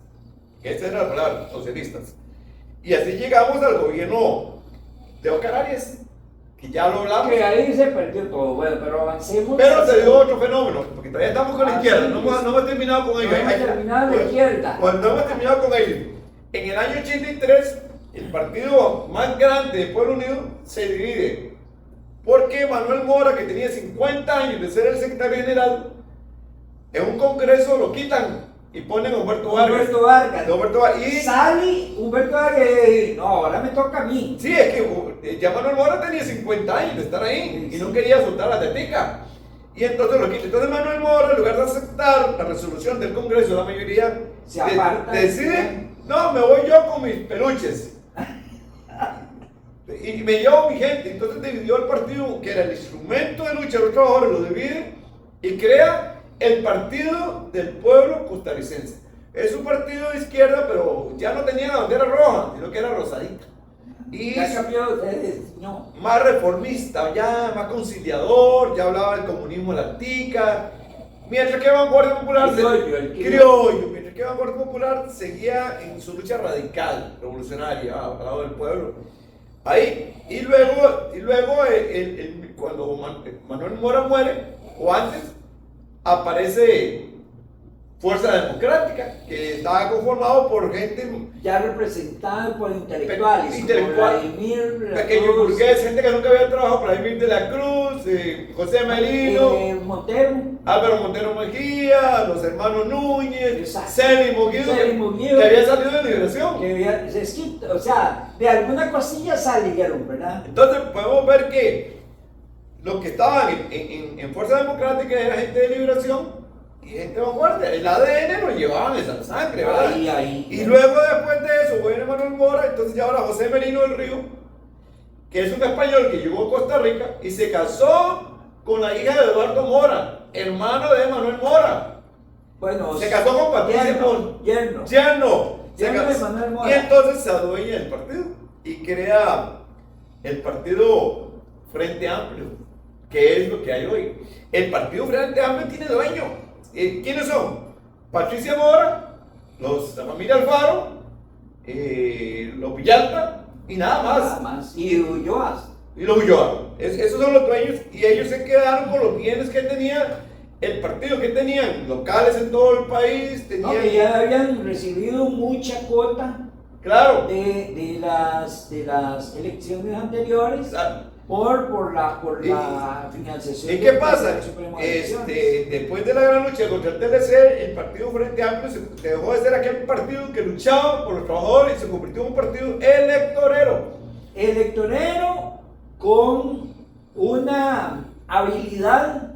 Esa era la palabra, socialistas. Y así llegamos al gobierno de Óscar Arias, que ya lo hablamos. Que ahí se perdió todo. Bueno, pero avancemos. Pero se dio otro fenómeno, porque todavía estamos con la izquierda, sí, no hemos terminado con ellos. No hemos terminado la izquierda. Cuando hemos terminado con ellos, en el año 83, el partido más grande de Pueblo Unido se divide. Porque Manuel Mora, que tenía 50 años de ser el secretario general, en un congreso lo quitan y ponen a Humberto Vargas. Humberto Vargas. Y sale Humberto Vargas y no, ahora me toca a mí. sí, es que ya Manuel Mora tenía 50 años de estar ahí y no quería soltar la tetica. Y entonces lo quita. Entonces Manuel Mora, en lugar de aceptar la resolución del Congreso, la mayoría Se aparta. decide, no, me voy yo con mis peluches. Y me llevo mi gente. Entonces dividió el partido, que era el instrumento de lucha de los trabajadores, lo divide y crea el Partido del Pueblo Costarricense. Es un partido de izquierda, pero ya no tenía la bandera roja, sino que era rosadita. Y Ya cambió no. más reformista, ya más conciliador, ya hablaba del comunismo de la tica. Mientras que Vanguardia Popular criollo, mientras que Vanguardia Popular seguía en su lucha radical, revolucionaria, al lado del pueblo. Ahí, y luego cuando Manuel Mora muere, o antes, aparece Fuerza Democrática, que estaba conformado por gente Ya representada por intelectuales. intelectual, como Vladimir, pequeño burgués, gente que nunca había trabajado, Vladimir de la Cruz, José Merino, Montero. Álvaro Montero Mejía, los hermanos Núñez, Exacto. Célimo Guido, que había salido de Liberación. O sea, de alguna cosilla salieron, ¿verdad? Entonces podemos ver que los que estaban en Fuerza Democrática era gente de Liberación y gente de Vanguardia. El ADN lo llevaban en la sangre, ¿verdad? Ahí. Y luego después de eso viene Manuel Mora, entonces ya ahora José Merino del Río, que es un español que llegó a Costa Rica y se casó con la hija de Eduardo Mora, hermano de Manuel Mora. Bueno, Se casó con Patricia Mon. Yerno. Yerno de Manuel Mora. Y entonces se adueña del partido y crea el partido Frente Amplio, que es lo que hay hoy. El partido Frente Amplio tiene dueño. ¿Quiénes son? Patricia Mora, la familia Alfaro, los Villalta y nada más. Y Ulloa. Y los Ulloa. Esos son los dueños y ellos se quedaron con los bienes que tenía el partido, que tenían locales en todo el país. Tenían, que ya habían recibido mucha cuota claro, de las elecciones anteriores. Claro. Por la financiación. ¿Y qué pasa? del Supremo de Elecciones. Después de la gran lucha contra el TLC, el partido Frente Amplio se dejó de ser aquel partido que luchaba por los trabajadores y se convirtió en un partido electorero. Electorero con una habilidad,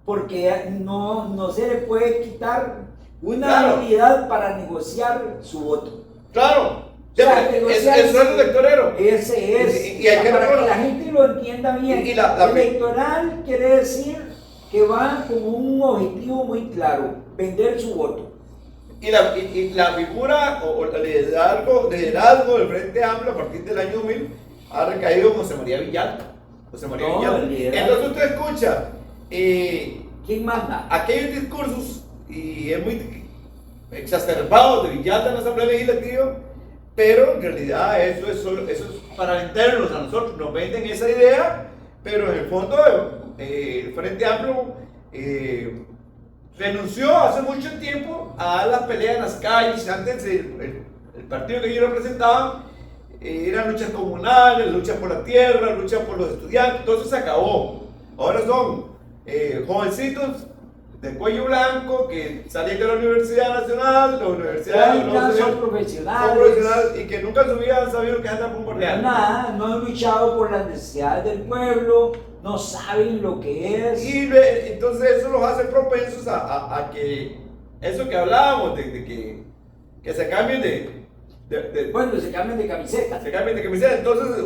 porque no se le puede quitar una Claro. habilidad para negociar su voto. Claro, O sea, eso es el electorero. Ese es, Y hay que para que recordar- la gente lo entienda bien. Y la- Electoral quiere decir que va con un objetivo muy claro: vender su voto. Y la figura o el liderazgo del Frente Amplio a partir del año 2000 ha recaído en José María Villalta. El liderazgo. Entonces usted escucha ¿Quién manda? aquellos discursos, y es muy exacerbados, de Villalta en la Asamblea Legislativa, pero en realidad eso es para vendernos a nosotros, nos venden esa idea, pero en el fondo el Frente Amplio renunció hace mucho tiempo a la pelea en las calles. Antes el partido que ellos representaban eran luchas comunales, luchas por la tierra, luchas por los estudiantes, todo eso se acabó. Ahora son jovencitos de cuello blanco que salían de la Universidad Nacional, la universidad son profesionales y que nunca en su vida han sabido que es andar bombardeando. Nada, no han luchado por las necesidades del pueblo, no saben lo que es. Y entonces eso los hace propensos a que eso que hablábamos, de que se cambien bueno, se cambian de camiseta. Se cambian de camiseta. Entonces,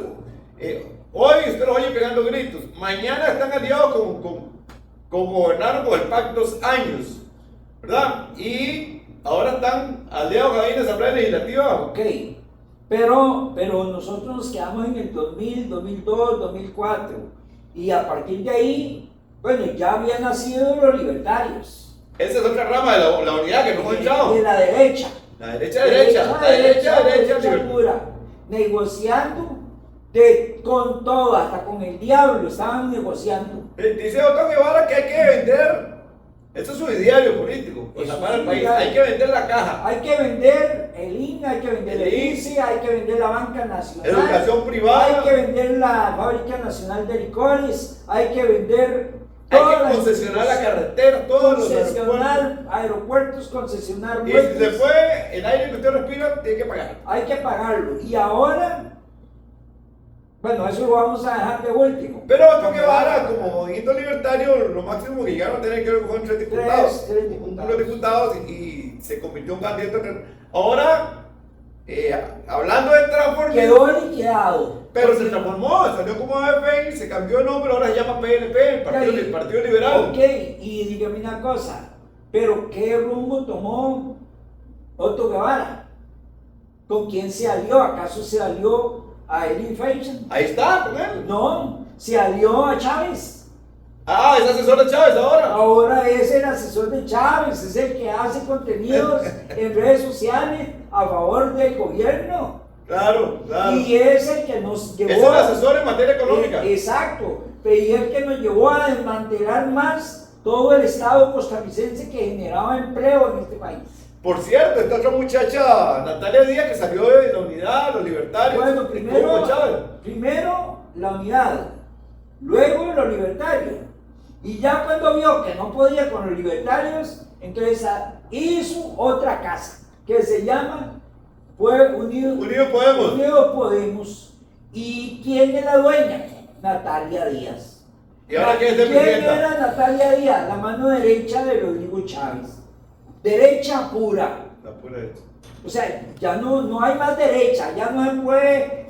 hoy usted los oye pegando gritos. Mañana están aliados con gobernaron con el PAC 2 años, ¿verdad? Y ahora están aliados ahí en la Asamblea Legislativa. Ok, pero nosotros nos quedamos en el 2000, 2002, 2004. Y a partir de ahí, bueno, ya habían nacido los libertarios. Esa es otra rama de la unidad que no hemos echado. De la derecha. La derecha pura. Negociando con todo, hasta con el diablo estaban negociando. Dice Otto Guevara que hay que vender, eso es su ideario político, pues para el país, hay que vender la caja. Hay que vender el INA, hay que vender el ICE, hay que vender la banca nacional. Educación privada. Hay que vender la fábrica nacional de licores, hay que vender... Hay que concesionar la carretera, todos los aeropuertos, concesionar y si se fue, el aire que usted respira, tiene que pagar. Hay que pagarlo. Y ahora, bueno, eso lo vamos a dejar de último. Pero Otto Guevara, como movimiento libertario, lo máximo que llegaron a tener que ver con 3 diputados. Tres diputados y se convirtió en candidato. Ahora, hablando de transformismo. Quedó liquidado. Pero se transformó, salió como AFP, se cambió de nombre, ahora se llama PNP, el Partido Liberal. Ok, y dígame una cosa, pero ¿qué rumbo tomó Otto Guevara? ¿Con quién se alió? ¿Acaso se alió a Eli Feijen? Ahí está, con él. No, se alió a Chávez. Ah, es asesor de Chávez ahora. Ahora es el asesor de Chávez, es el que hace contenidos en redes sociales a favor del gobierno. Claro. Y es el que nos llevó. Es el asesor en materia económica. Exacto. Y el que nos llevó a desmantelar más todo el Estado costarricense que generaba empleo en este país. Por cierto, esta otra muchacha, Natalia Díaz, que salió de la unidad, los libertarios. Bueno, primero la unidad, luego los libertarios. Y ya cuando vio que no podía con los libertarios, entonces hizo otra casa que se llama Unidos Podemos. ¿Y quién es la dueña? Natalia Díaz. ¿Y ahora quién es el ¿Quién presidenta? era Natalia Díaz? La mano derecha de Rodrigo Chávez. Derecha pura. La pura derecha. O sea, ya no hay más derecha, ya no se puede.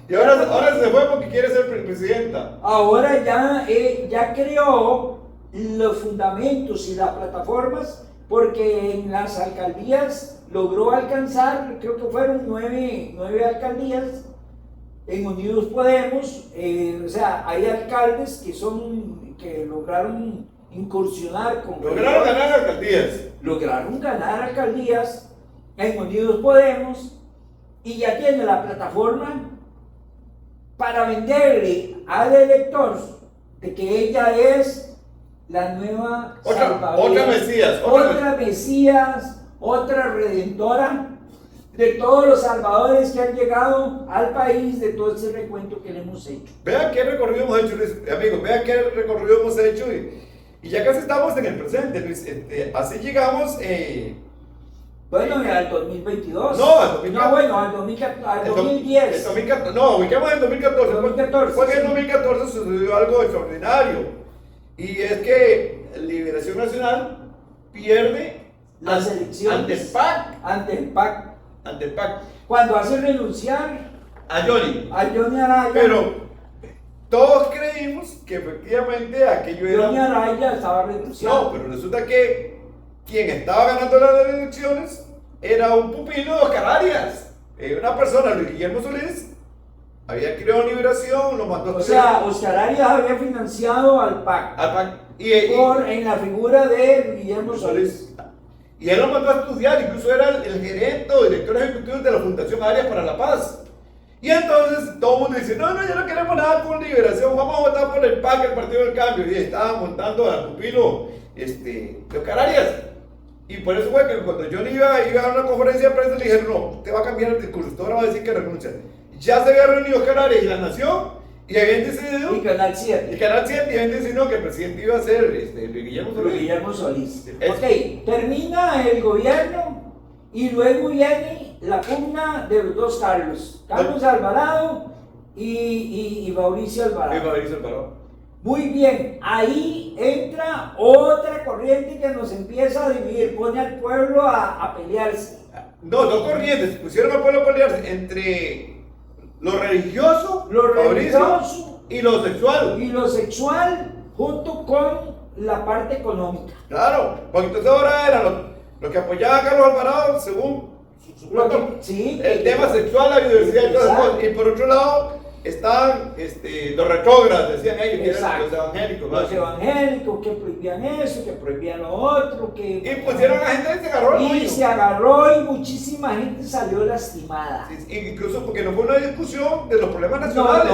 Y ahora se fue porque quiere ser presidenta. Ahora ya creó los fundamentos y las plataformas, porque en las alcaldías logró alcanzar, creo que fueron nueve alcaldías en Unidos Podemos. O sea, hay alcaldes que lograron incursionar con... Lograron ganar alcaldías. Lograron ganar alcaldías en Unidos Podemos y ya tiene la plataforma para venderle al elector de que ella es la nueva otra Mesías. Otra Mesías, otra redentora de todos los salvadores que han llegado al país, de todo ese recuento que le hemos hecho. Vean qué recorrido hemos hecho, Luis, amigos, vean qué recorrido hemos hecho y ya casi estamos en el presente, Luis. Así llegamos. Bueno, al 2022. No, al 2014. No, bueno, al 2010. El 2014, no, ubicamos en 2014. 2014. Fue que en 2014 sucedió algo extraordinario. Y es que Liberación Nacional pierde las elecciones ante el PAC. Ante el PAC. Cuando hace renunciar a Johnny Araya. Pero todos creímos que efectivamente aquello era. Johnny Araya estaba renunciando. No, pero resulta que quien estaba ganando las elecciones era un pupilo de Oscar Arias. Una persona, Luis Guillermo Solís, había creado Liberación, lo mandó. O sea, Oscar Arias había financiado al PAC. Al PAC. En la figura de Guillermo Solís. Y él lo mandó a estudiar, incluso era el gerente o director ejecutivo de la Fundación Área para la Paz. Y entonces todo el mundo dice, no, ya no queremos nada con liberación, vamos a votar por el PAC, el Partido del Cambio. Y estaba montando a Pupilo Oscar Arias. Y por eso fue que cuando yo iba a una conferencia de prensa le dijeron, no, te va a cambiar el discurso, usted ahora va a decir que renuncia. Ya se había reunido Oscar Arias y la Nación, y habían decidido... Y Canal 7. Y Canal 7, y habían decidido que el presidente iba a ser Guillermo Solís. Guillermo Solís. Ok, termina el gobierno y luego viene la pugna de los dos Carlos. Carlos Alvarado y Mauricio Alvarado. Y Mauricio Alvarado. Muy bien, ahí entra otra corriente que nos empieza a dividir, pone al pueblo a pelearse. No, dos corrientes, pusieron al pueblo a pelearse entre lo religioso, y lo sexual. Y lo sexual junto con la parte económica. Claro, porque entonces ahora era lo que apoyaba a Carlos Alvarado según el tema sexual, la biodiversidad y todas esas cosas. Y por otro lado estaban los retrógrados, decían ellos, que eran los evangélicos. Los evangélicos que prohibían eso, que prohibían lo otro. Y pusieron a gente y se agarró. Se agarró y muchísima gente salió lastimada. Sí, incluso porque no fue una discusión de los problemas nacionales.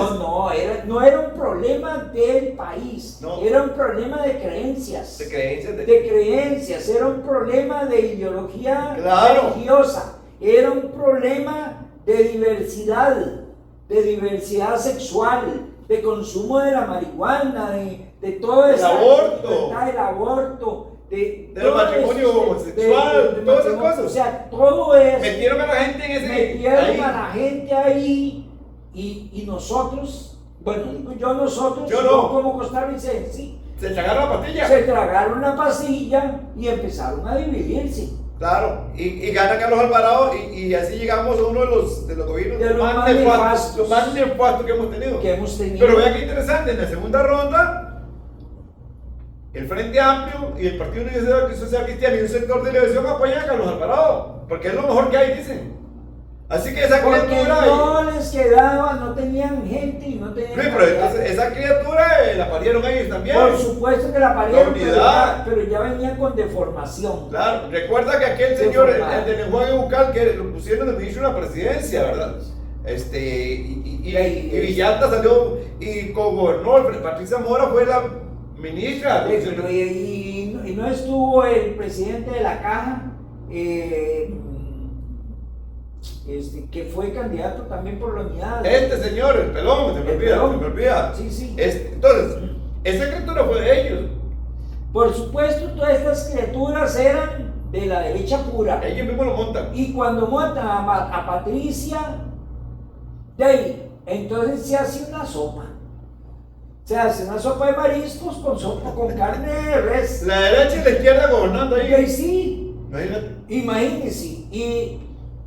No era un problema del país, era un problema de creencias. De creencias, era un problema de ideología religiosa, era un problema de diversidad sexual, de consumo de la marihuana, de todo eso. El aborto, del matrimonio homosexual, todas esas cosas. O sea, todo eso. Metieron a la gente en ese. Metieron a la gente ahí y nosotros, bueno, digo yo como costarricense, se tragaron la pastilla. Se tragaron la pastilla y empezaron a dividirse. Claro, y gana Carlos Alvarado y así llegamos a uno de los gobiernos más nefastos que hemos tenido. Pero vea qué interesante, en la segunda ronda, el Frente Amplio y el Partido Universidad Social Cristiano y un sector de liberación apoyan a Carlos Alvarado, porque es lo mejor que hay, dicen. Así que esa criatura... no les quedaba, no tenían gente y no tenían... Sí, pero entonces esa criatura la parieron ellos también. Por supuesto que la parieron, pero ya venía con deformación. Claro, recuerda que aquel señor, el del enjuague bucal, que lo pusieron de ministro de la presidencia, ¿verdad? Y Villalta salió y cogobernó, Patricia Mora fue la ministra. Y no estuvo el presidente de la caja, que fue candidato también por la unidad. Señor, el pelón, se me olvida. Sí. Entonces, esa criatura fue de ellos. Por supuesto, todas estas criaturas eran de la derecha pura. Ellos mismos lo montan. Y cuando montan a Patricia, de ahí, entonces se hace una sopa. Se hace una sopa de mariscos con carne de res. La derecha y la izquierda gobernando ahí. Y sí. Imagínense.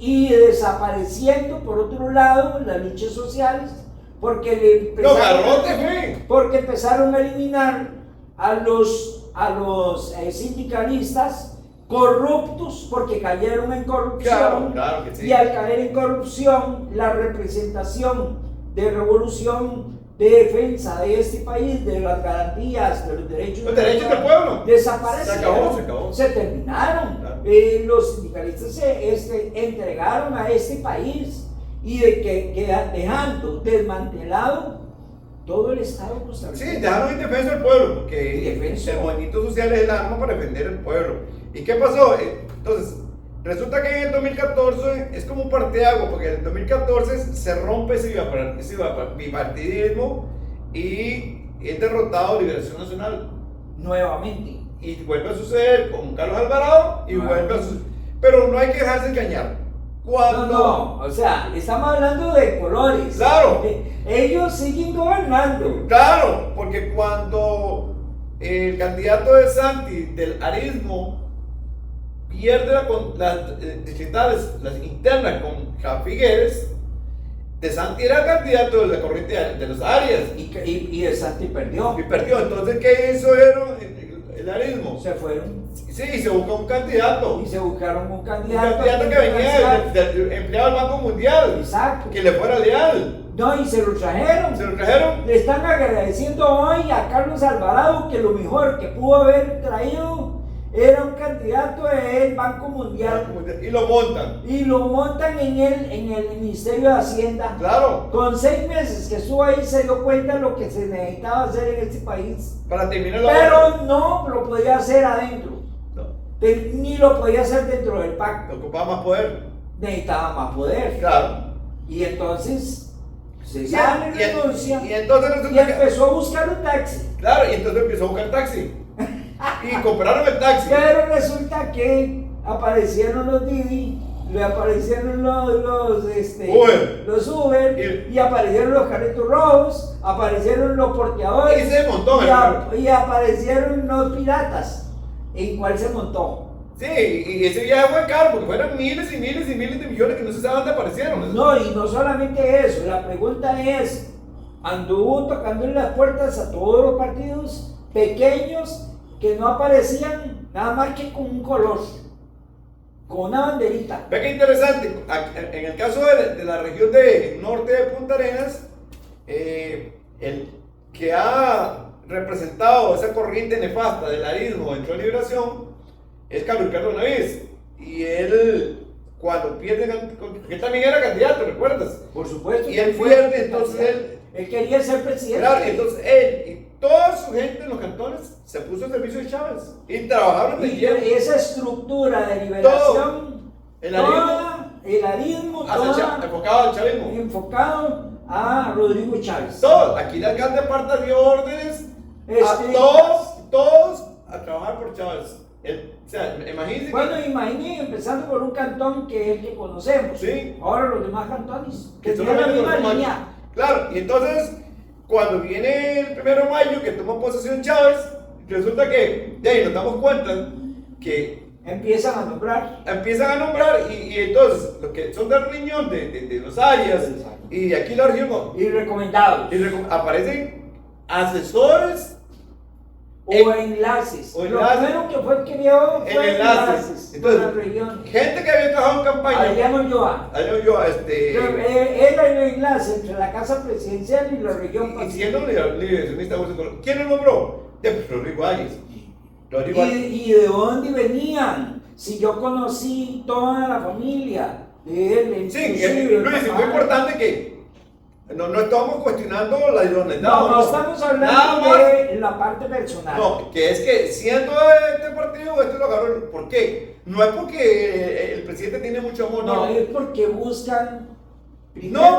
Y desapareciendo por otro lado las luchas sociales, porque empezaron a eliminar a los sindicalistas corruptos, porque cayeron en corrupción. Claro que sí. Y al caer en corrupción, la representación de revolución, de defensa de este país, de las garantías, de los derechos del pueblo, desaparecieron, se terminaron. Claro. Los sindicalistas se entregaron a este país y dejando desmantelado todo el Estado costarricense. Sí, dejaron en defensa del pueblo, porque el movimiento social es el arma para defender el pueblo. ¿Y qué pasó? Entonces, resulta que en el 2014 es como un parteaguas, porque en el 2014 se rompe ese bipartidismo y es derrotado Liberación Nacional. Nuevamente. Y vuelve a suceder con Carlos Alvarado y vuelve a suceder. Pero no hay que dejarse engañar. No, o sea, estamos hablando de colores. Claro. Ellos siguen gobernando. Claro, porque cuando el candidato de Santi del arismo pierde las distritales, las internas con Jean Figueres, de Santi era el candidato de la corriente de los Arias. Y de Santi perdió. Y perdió. Entonces, ¿qué hizo el arismo? Se fueron. Sí, se buscó un candidato. Y se buscaron un candidato. Un candidato que venía del empleado del Banco Mundial. Exacto. Que le fuera leal. No, y se lo trajeron. Le están agradeciendo hoy a Carlos Alvarado que lo mejor que pudo haber traído era un candidato del Banco Mundial. Y lo montan. Y lo montan en el Ministerio de Hacienda. Claro. Con 6 meses que estuvo ahí se dio cuenta de lo que se necesitaba hacer en este país. Para terminar la Pero no lo podía hacer adentro. No. Ni lo podía hacer dentro del pacto. Ocupaba más poder. Necesitaba más poder. Claro. Y entonces se sale, renuncia y entonces y resulta que, empezó a buscar un taxi. claro, y entonces empezó a buscar taxi. Y compraron el taxi. Pero resulta que aparecieron los Didi, le aparecieron los Uber, y aparecieron los carritos rojos, aparecieron los porteadores, Y se montó y aparecieron los piratas, en cuál se montó. Sí, y ese viaje fue caro porque fueron miles y miles y miles de millones que no se sabe dónde aparecieron. No, y no solamente eso, la pregunta es, anduvo tocándole las puertas a todos los partidos pequeños que no aparecían nada más que con un color, con una banderita. Ve que interesante, en el caso de la región de norte de Punta Arenas, el que ha representado esa corriente nefasta del arismo dentro de Liberación es Carlos Ricardo Navis. Y él, cuando pierde, él también era candidato, ¿recuerdas? Por supuesto. Y él pierde, entonces él quería ser presidente. Claro, entonces él y toda su gente en los cantones se puso al servicio de Chávez y trabajaron de Y lleno. esa estructura de liberación, el arismo, enfocado al chavismo. enfocado a Rodrigo Chávez. Todo, aquí el alcalde Parta dio órdenes a todos a trabajar por Chávez. O sea, imagínense. Bueno, imaginen, empezando por un cantón que es el que conocemos. Sí. Ahora los demás cantones, que son tienen la los misma demás. línea. Claro, y entonces, cuando viene el 1 de mayo que toma posesión Chávez, resulta que de ahí nos damos cuenta que empiezan a nombrar. Empiezan a nombrar y entonces los que son del riñón de los áreas y de aquí la región Y recomendados. aparecen asesores O enlaces. O Lo enlaces. primero que fue que vio fue enlaces Entonces, de la región. gente que había trabajado en campaña. Adriano Ulloa. Él era el enlace entre la casa presidencial y la región. Y siendo liberacionista, ¿quién lo nombró? De Rodrigo Arias. ¿Y de dónde venían? Si yo conocí toda la familia de él. Sí, Luis, es muy importante que no estamos cuestionando la idoneidad. No estamos hablando de la parte personal. No, que es que siendo este partido, esto lo agarró. ¿Por qué? No es porque el presidente tiene mucho amor, no. Es porque buscan. No,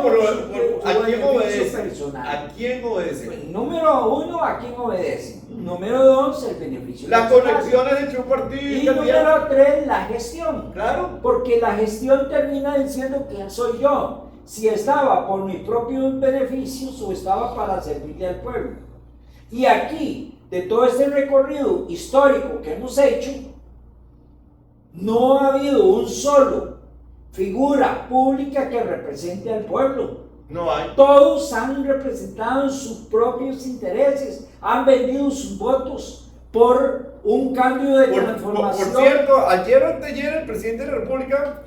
¿a quién obedece? Personal. ¿A quién obedece? Número 1, ¿a quién obedece? Número 2, el beneficio. Las conexiones entre un partido y número 3, la gestión. Claro. Porque la gestión termina diciendo quién soy yo. Si estaba por mis propios beneficios o estaba para servirle al pueblo. Y aquí, de todo este recorrido histórico que hemos hecho, no ha habido un solo figura pública que represente al pueblo. No hay. Todos han representado sus propios intereses, han vendido sus votos por un cambio de transformación. Por cierto, ayer o anteayer el presidente de la República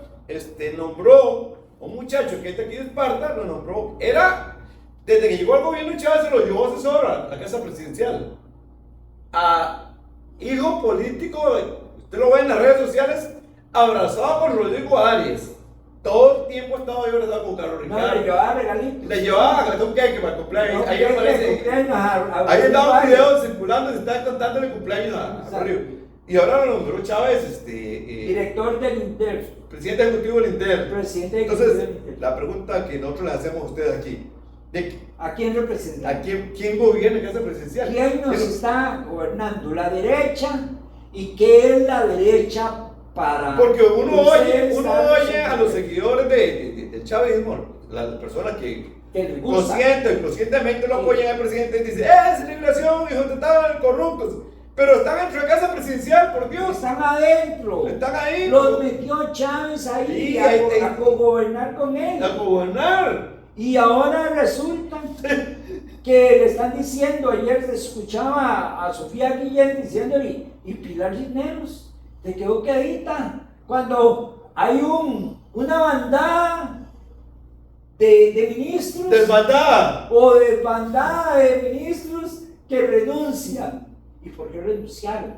nombró un muchacho que es de aquí de Esparta, lo nombró, desde que llegó al gobierno Chávez se lo llevó asesor a la casa presidencial. A hijo político, usted lo ve en las redes sociales, abrazado con Rodrigo Arias. Todo el tiempo estaba yo abrazado con Carlos Ricardo. No, le llevaba regalitos. Le llevaba un cake para el cumpleaños. No, ahí aparece. Ahí estaba un video circulando, se está contándole el cumpleaños a Rodrigo. Y ahora lo nombró Chávez, director del INTER. Presidente ejecutivo del INTER. Entonces, Inter. la pregunta que nosotros le hacemos a ustedes aquí, ¿a quién representa? ¿A quién gobierna en casa presidencial? ¿Quién nos está gobernando? ¿La derecha? ¿Y qué es la derecha para...? Porque uno oye a los seguidores del chavismo, las personas que conscientemente lo apoyan al presidente y dicen, ¡es liberación, hijos de tal, corruptos! Pero están dentro de casa presidencial, por Dios. Están adentro. Están ahí. Los metió Chávez ahí a gobernar con él. A gobernar. Y ahora resulta que le están diciendo, ayer se escuchaba a Sofía Guillén diciéndole, y Pilar Cisneros, te quedó quedita. Cuando hay una bandada de ministros. Desbandada. O desbandada de ministros que renuncian. ¿Y por qué renunciaron?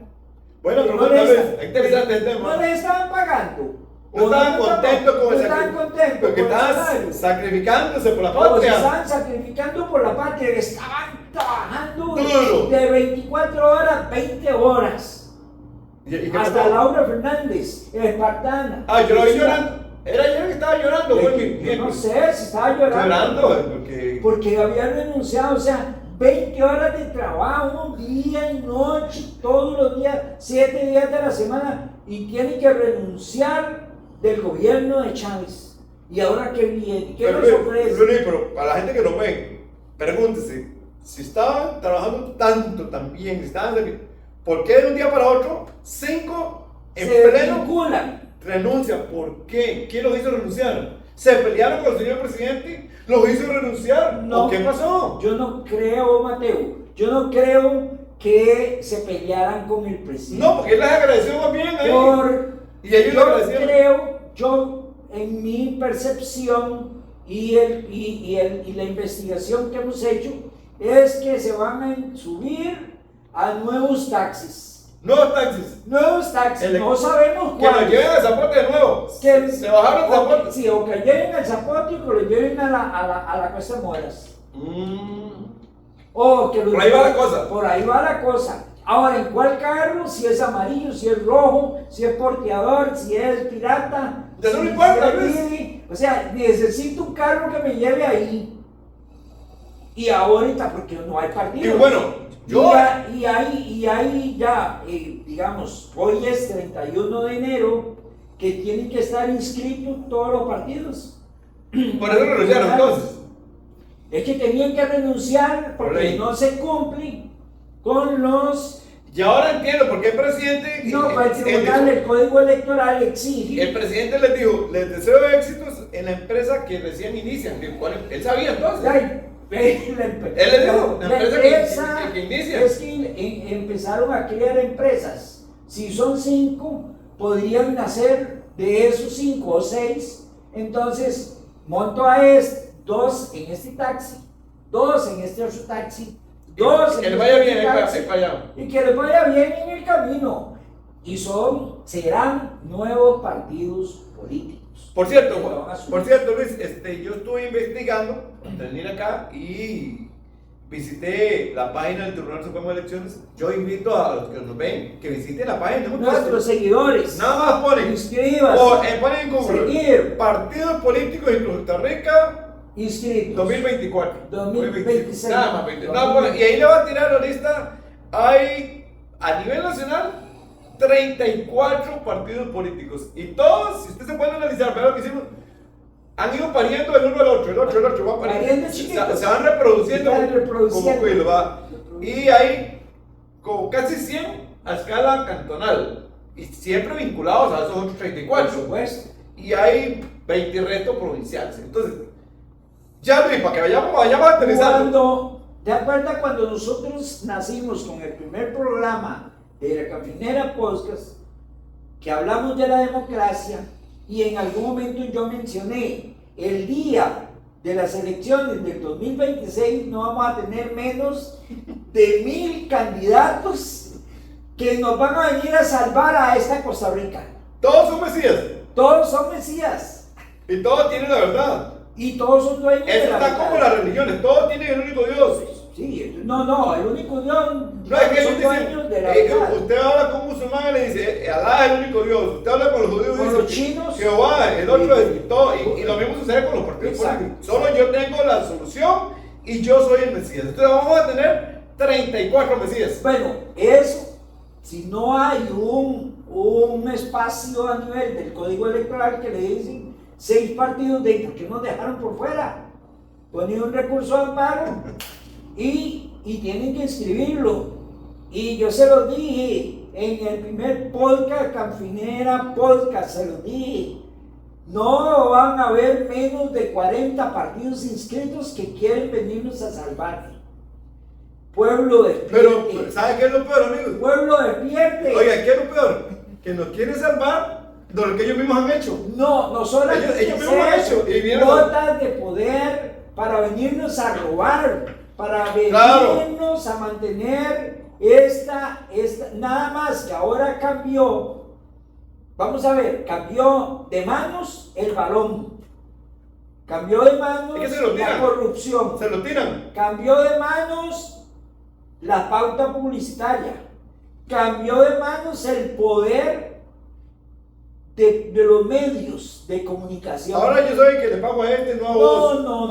Bueno, que pero no tal les- vez, es interesante el tema. no les estaban pagando. No estaban contentos con no el estaban contentos porque con el estaban salario. sacrificándose por la O se patria. estaban sacrificando por la patria, estaban trabajando Duro. de 24 horas, 20 horas. ¿Y qué Hasta pasó? Laura Fernández, espartana. Ah, yo lo vi decía, llorando. Era yo que estaba llorando, güey. yo no sé si estaba llorando. Llorando, porque. Porque había renunciado, o sea, 20 horas de trabajo, día y noche, todos los días, 7 días de la semana, y tiene que renunciar del gobierno de Chávez. ¿Y ahora qué viene? ¿Qué Pero, nos ofrece? pero para la gente que lo ve, pregúntese, si estaban trabajando tanto también, ¿por qué de un día para otro, 5 en Se pleno vinculan. renuncia? ¿Por qué? ¿Quién los hizo renunciar? ¿Se pelearon con el señor presidente? ¿Los hizo renunciar? No, ¿O qué pasó? Yo no creo, Mateo, yo no creo que se pelearan con el presidente. No, porque él les agradeció más bien ahí. Y ellos le Yo agradecieron. creo, en mi percepción y la investigación que hemos hecho, es que se van a subir a nuevos taxis. Nuevos taxis. Nuevos taxis, no sabemos Que nos cuáles. lleven al Zapote de nuevo. Se bajaron el Zapote. Sí, o que lleguen al Zapote o que lo lleven a la Cuesta de Moras. O que lo Por ahí va lleven- la cosa. Por ahí va la cosa. Ahora, ¿en cuál carro? Si es amarillo, si es rojo, si es porteador, si es pirata. Eso no si importa, es Luis. Didi. O sea, necesito un carro que me lleve ahí. Y ahorita, porque no hay partido. Y bueno, yo. Y ahí ya, digamos, hoy es 31 de enero, que tienen que estar inscritos todos los partidos. Por eso renunciaron entonces. Es que tenían que renunciar Por porque ley. no se cumple con los... Y ahora entiendo por qué el presidente. No, para el tribunal, el código electoral El exige... presidente les dijo: les deseo éxitos en la empresa que recién inician. Él sabía entonces. Él le dijo: la empresa que inicia. Es que empezaron a crear empresas. Si son 5, podrían nacer de esos 5 o 6. Entonces, monto a 2 en este taxi, 2 en este otro taxi, 2 Que en le vaya este bien, taxi, para allá. y que les vaya bien en el camino. Y serán nuevos partidos políticos. Por cierto, Que lo van a subir. Luis, yo estuve investigando antes de venir acá y visité la página del Tribunal Supremo de Elecciones. Yo invito a los que nos ven que visiten la página. Nuestros seguidores, Nada más ponen. inscríbase, Ponen como seguir, Partidos Políticos en Costa Rica inscritos. 2024. 2026. Nada más, 20. No, ponen, y ahí le va a tirar la lista. Hay a nivel nacional 34 partidos políticos. Y todos, si usted se puede analizar, vea lo que hicimos, han ido pariendo el uno al otro, el otro va pariendo. Pariendo chiquitos. Se van reproduciendo, Se van reproduciendo. como cuilo, va. Y hay como casi 100 a escala cantonal. Y siempre vinculados a esos otros Por 34. supuesto. Y hay 20 retos provinciales. Entonces, ya Luis, para que vayamos aterrizando. ¿Te acuerdas cuando nosotros nacimos con el primer programa de la Cafinera Podcast, que hablamos de la democracia, y en algún momento yo mencioné el día de las elecciones del 2026 no vamos a tener menos de 1000 candidatos que nos van a venir a salvar a esta Costa Rica? Todos son mesías. Todos son mesías Y todos tienen la verdad. y todos son dueños de Eso la está verdad. como las religiones. Todos tienen el único Dios. Sí, no, el único Dios No, es que son ellos dueños de la dicen, verdad. usted habla con un musulmán y le dice, Alá es el único Dios. Usted habla con los judíos y Con dice, los chinos. Jehová, el otro es Sí. todo. Y lo mismo sucede con los partidos Exacto. políticos. Solo yo tengo la solución y yo soy el Mesías. Entonces vamos a tener 34 Mesías. Bueno, eso, si no hay un espacio a nivel del código electoral que le dicen 6 partidos de ¿por qué nos dejaron por fuera? Ponen un recurso de amparo y tienen que inscribirlo. Y yo se lo dije en el primer podcast, Cafinera Podcast, se lo dije. No van a haber menos de 40 partidos inscritos que quieren venirnos a salvar. Pueblo despierte. Pero, ¿sabe qué es lo peor, amigos? Pueblo despierte. Oiga, ¿qué es lo peor? Que nos quieren salvar de lo que ellos mismos han hecho. No solamente Ellos mismos han hecho, y vienen cuotas de poder para venirnos a robar, para Claro. venirnos a mantener nada más que ahora cambió, vamos a ver, cambió de manos el balón, cambió de manos Es que se lo la tiran. corrupción, Se lo tiran. cambió de manos la pauta publicitaria, cambió de manos el poder de los medios de comunicación. Ahora yo soy el que le pago a este, no a vos. No.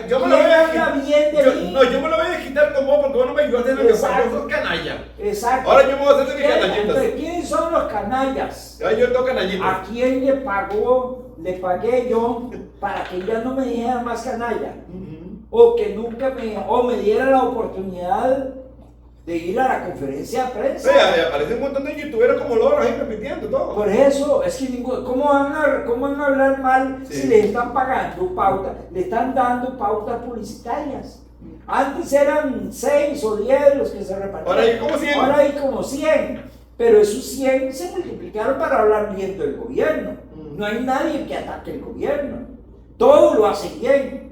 Yo me lo voy ¿Quién a habla quitar. bien de mí? No, yo me lo voy a quitar con vos porque vos no me ayudaste en lo que fue. Exacto. Vos sos canalla. Exacto. Ahora yo me voy a hacer de mis Entonces, canallitas. ¿quiénes son los canallas? Ahora yo tengo canallitas. ¿A quién le pagué yo para que ya no me dijera más canalla? O que nunca me diera la oportunidad de ir a la conferencia de prensa. O sea, aparece un montón de youtuberos como loros ahí repitiendo todo. Por eso, es que ¿cómo van a hablar mal Sí. si les están pagando pauta, le están dando pautas publicitarias? Antes eran 6 o 10 los que se repartían. Ahora hay como 100. Ahora hay como 100. Pero esos 100 se multiplicaron para hablar bien del gobierno. No hay nadie que ataque el gobierno. Todo lo hace bien.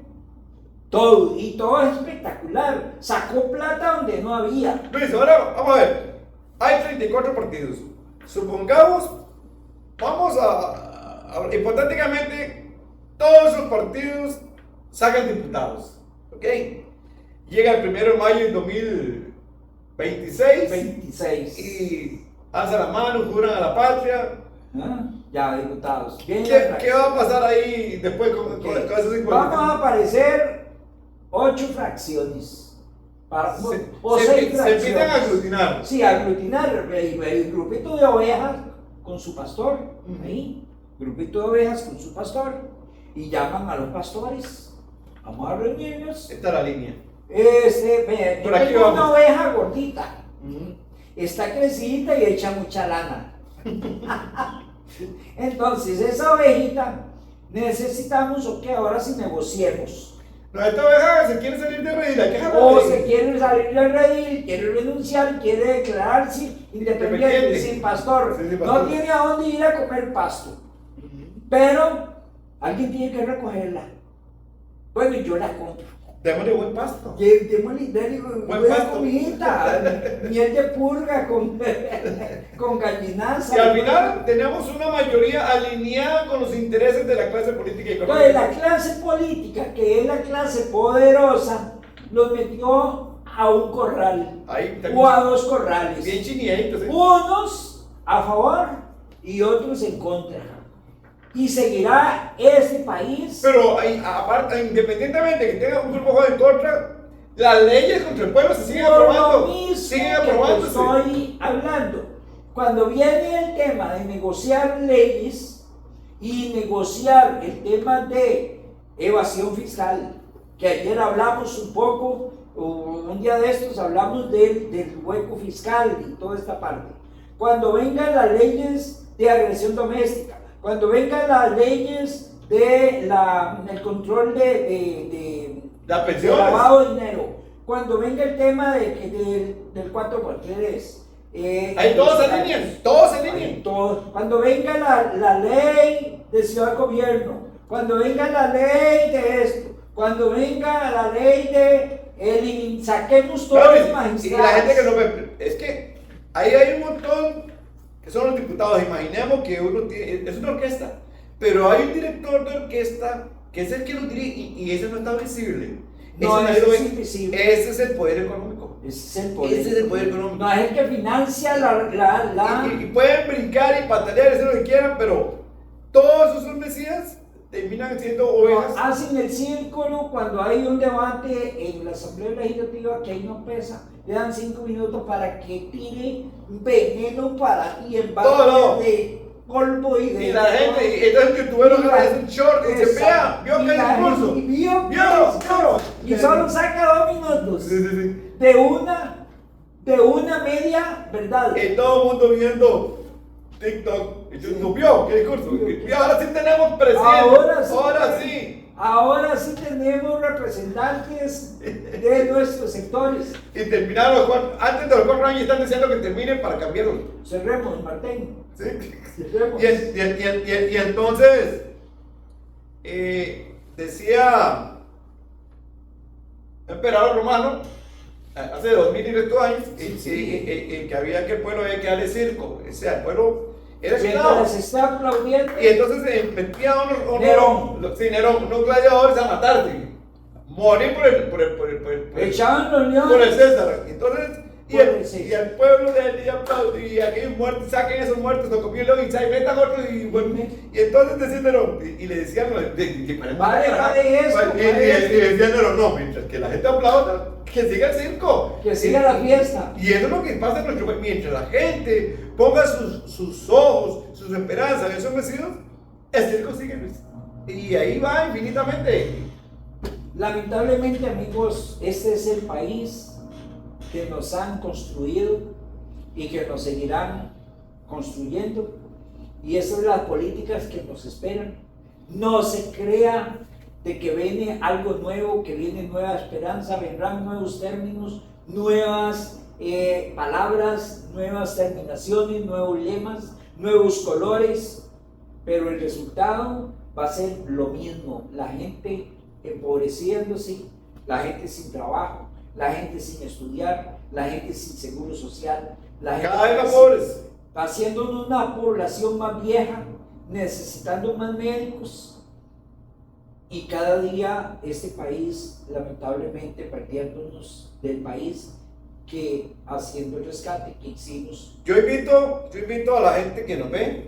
Todo. Y todo es espectacular. Sacó plata donde no había. Luis, ahora vamos a ver. Hay 34 partidos. Supongamos, vamos hipotéticamente, todos esos partidos sacan diputados. ¿Ok? Llega el 1 de mayo del 2026 26. y alza la mano, juran a la patria. ¿Ah? Ya, diputados. ¿Qué va a pasar ahí después con esos 50? Vamos a aparecer 8 fracciones. O 6 se fracciones. empiezan a aglutinar. Sí, aglutinar. El grupito de ovejas con su pastor. Ahí. Grupito de ovejas con su pastor. Y llaman a los pastores. Vamos a reunirnos. Esta es la línea. Yo Por aquí tengo una vamos. oveja gordita. Está crecidita y echa mucha lana. Entonces, esa ovejita necesitamos que ahora sí negociemos. No, esta oveja se quiere salir de redil, hay que dejarla O ahí. se quiere salir del redil, quiere renunciar, quiere declararse independiente, Independiente. sin pastor. Sí, sin pastor. No tiene a dónde ir a comer pasto. Pero alguien tiene que recogerla. Bueno, yo la compro. Démosle buen pasto. Démosle Buen buena pasto. comidita, miel de purga con gallinaza. Y al final tenemos una mayoría alineada con los intereses de la clase política y Entonces, económica. la clase política, que es la clase poderosa, los metió a un corral Ahí está o a 2 corrales. bien chineaditos, ¿eh? Unos a favor y otros en contra. Y seguirá este país. Pero aparte, independientemente de que tenga un grupo joven en contra, las leyes contra el pueblo se siguen Por aprobando. lo mismo Siguen que te aprobándose. estoy hablando. Cuando viene el tema de negociar leyes y negociar el tema de evasión fiscal, que ayer hablamos un poco, o un día de estos hablamos del hueco fiscal y toda esta parte. Cuando vengan las leyes de agresión doméstica, cuando vengan las leyes de el control de Las pensiones. lavado de dinero, cuando venga el tema del 4x3, Ahí todos se alinean, todos se alinean. cuando venga la ley de ciudad gobierno, cuando venga la ley de esto, cuando venga la ley de saquemos todos Claro, los y magistrados. la gente que no ve, es que ahí hay un montón que son los diputados. Imaginemos que uno tiene, es una orquesta, pero hay un director de orquesta que es el que lo dirige y ese no está visible. No, Ese ese nadie lo es ve. invisible. Ese es el poder económico. Ese es el poder. Ese es el poder económico. No, es el que financia la... Y pueden brincar y patalear, hacer lo que quieran, pero todos esos mesías terminan siendo ovejas. Hacen el círculo cuando hay un debate en la Asamblea Legislativa que ahí no pesa, le dan 5 minutos para que tire veneno para ti en Todo. base de polvo y de... Y la gente, y entonces el youtuber hace un short y dice, vea, Exacto. vio que Y hay la discurso. gente vio que Vio, hay discurso. vio. Y solo saca 2 minutos Sí, sí, sí. de una media verdad. Y todo el mundo viendo TikTok. Y yo, ¿no vio? ¿Qué discurso? Y ahora sí tenemos presidente. Ahora sí. sí. Ahora sí tenemos representantes de nuestros sectores. Y terminaron antes de los 4 años están diciendo que terminen para cambiarlo. Cerremos, Martín. ¿Sí? Cerremos. Y entonces, decía el emperador romano hace 2000 años, que había que el pueblo había que darle circo. O sea, el pueblo era esclavo. Mientras está aplaudiendo. Y entonces se metían Nerón. unos gladiadores a matarse. Morir Echaban los por el leones. César. Entonces, Por el César. y el pueblo de él aplaude, y aquellos muertos, saquen esos muertos, lo comió el león y metan otros. Y entonces decían Nerón, y le decían, Vale esto, y decían Nerón, no, mientras que la gente aplauda, que siga el circo. Que siga la fiesta. Y eso es lo que pasa en nuestro país. Mientras la gente ponga sus ojos, sus esperanzas en esos vecinos, el circo sigue. Y ahí va infinitamente. Lamentablemente, amigos, este es el país que nos han construido y que nos seguirán construyendo. Y esas son las políticas que nos esperan. No se crea de que viene algo nuevo, que viene nueva esperanza, vendrán nuevos términos, nuevas palabras, nuevas terminaciones, nuevos lemas, nuevos colores, pero el resultado va a ser lo mismo. La gente empobreciéndose, la gente sin trabajo, la gente sin estudiar, la gente sin seguro social, la gente Cada vez más pobres. haciendo una población más vieja, necesitando más médicos, y cada día este país lamentablemente perdiéndonos del país que haciendo el rescate que hicimos. Yo invito a la gente que nos ve,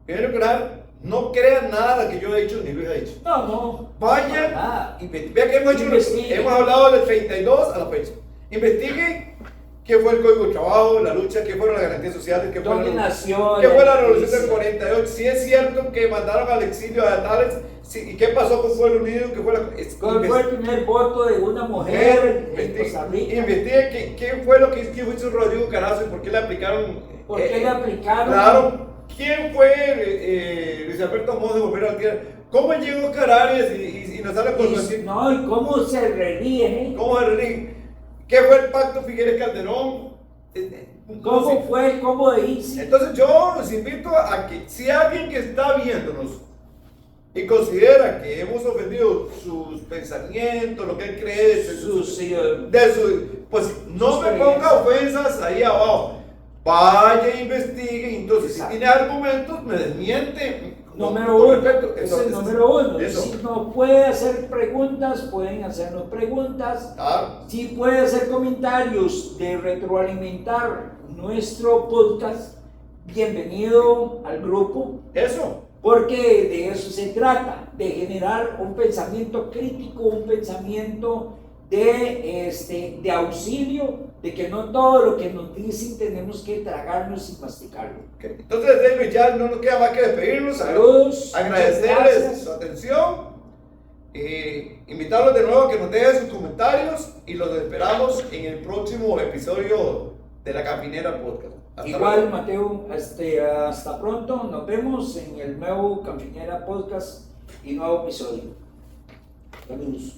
primero que nada, no crean nada que yo he dicho ni Luis ha dicho. No, Vayan, nada. vea que Investiguen. hemos hablado del 32 a la fecha. Investiguen qué fue el Código de Trabajo, la lucha, qué fueron las garantías sociales, qué fue ¿Dónde nació? qué fue la revolución del 48. Si es cierto que mandaron al exilio a Tales, sí, ¿y qué pasó con Pueblo Unido? ¿Qué fue ¿Cuál fue el primer voto de una mujer en Costa Rica? Investigue quién fue lo que hizo Rodrigo Carazo y por qué le aplicaron. ¿Por qué le aplicaron? Claro. ¿Quién fue Luis Alberto Montt de Volver a la Tierra? ¿Cómo llegó Cararias y nos sale con No, ¿y cómo se reelige? ¿Cómo se reelige? ¿Qué fue el pacto Figueres Calderón? ¿Cómo fue? ¿Cómo dice? Entonces yo los invito a que si alguien que está viéndonos y considera que hemos ofendido sus pensamientos, lo que él cree, pues no me ponga ofensas ahí abajo. Vaya e investigue, entonces Exacto. si tiene argumentos, me desmiente. Número uno, Perfecto. es el número uno. Eso. Si no puede hacer preguntas, pueden hacernos preguntas. Ah, Si puede hacer comentarios de retroalimentar nuestro podcast, bienvenido al grupo, eso. porque de eso se trata, de generar un pensamiento crítico, un pensamiento de auxilio, de que no todo lo que nos dicen tenemos que tragarnos y masticarlo. Okay. Entonces, David, ya no nos queda más que despedirnos. Saludos, Agradecerles gracias. su atención. Invitarlos de nuevo a que nos dejen sus comentarios y los esperamos en el próximo episodio de La Campinera Podcast. Hasta Igual, luego. Mateo, hasta pronto. Nos vemos en el nuevo Campinera Podcast y nuevo episodio. Saludos.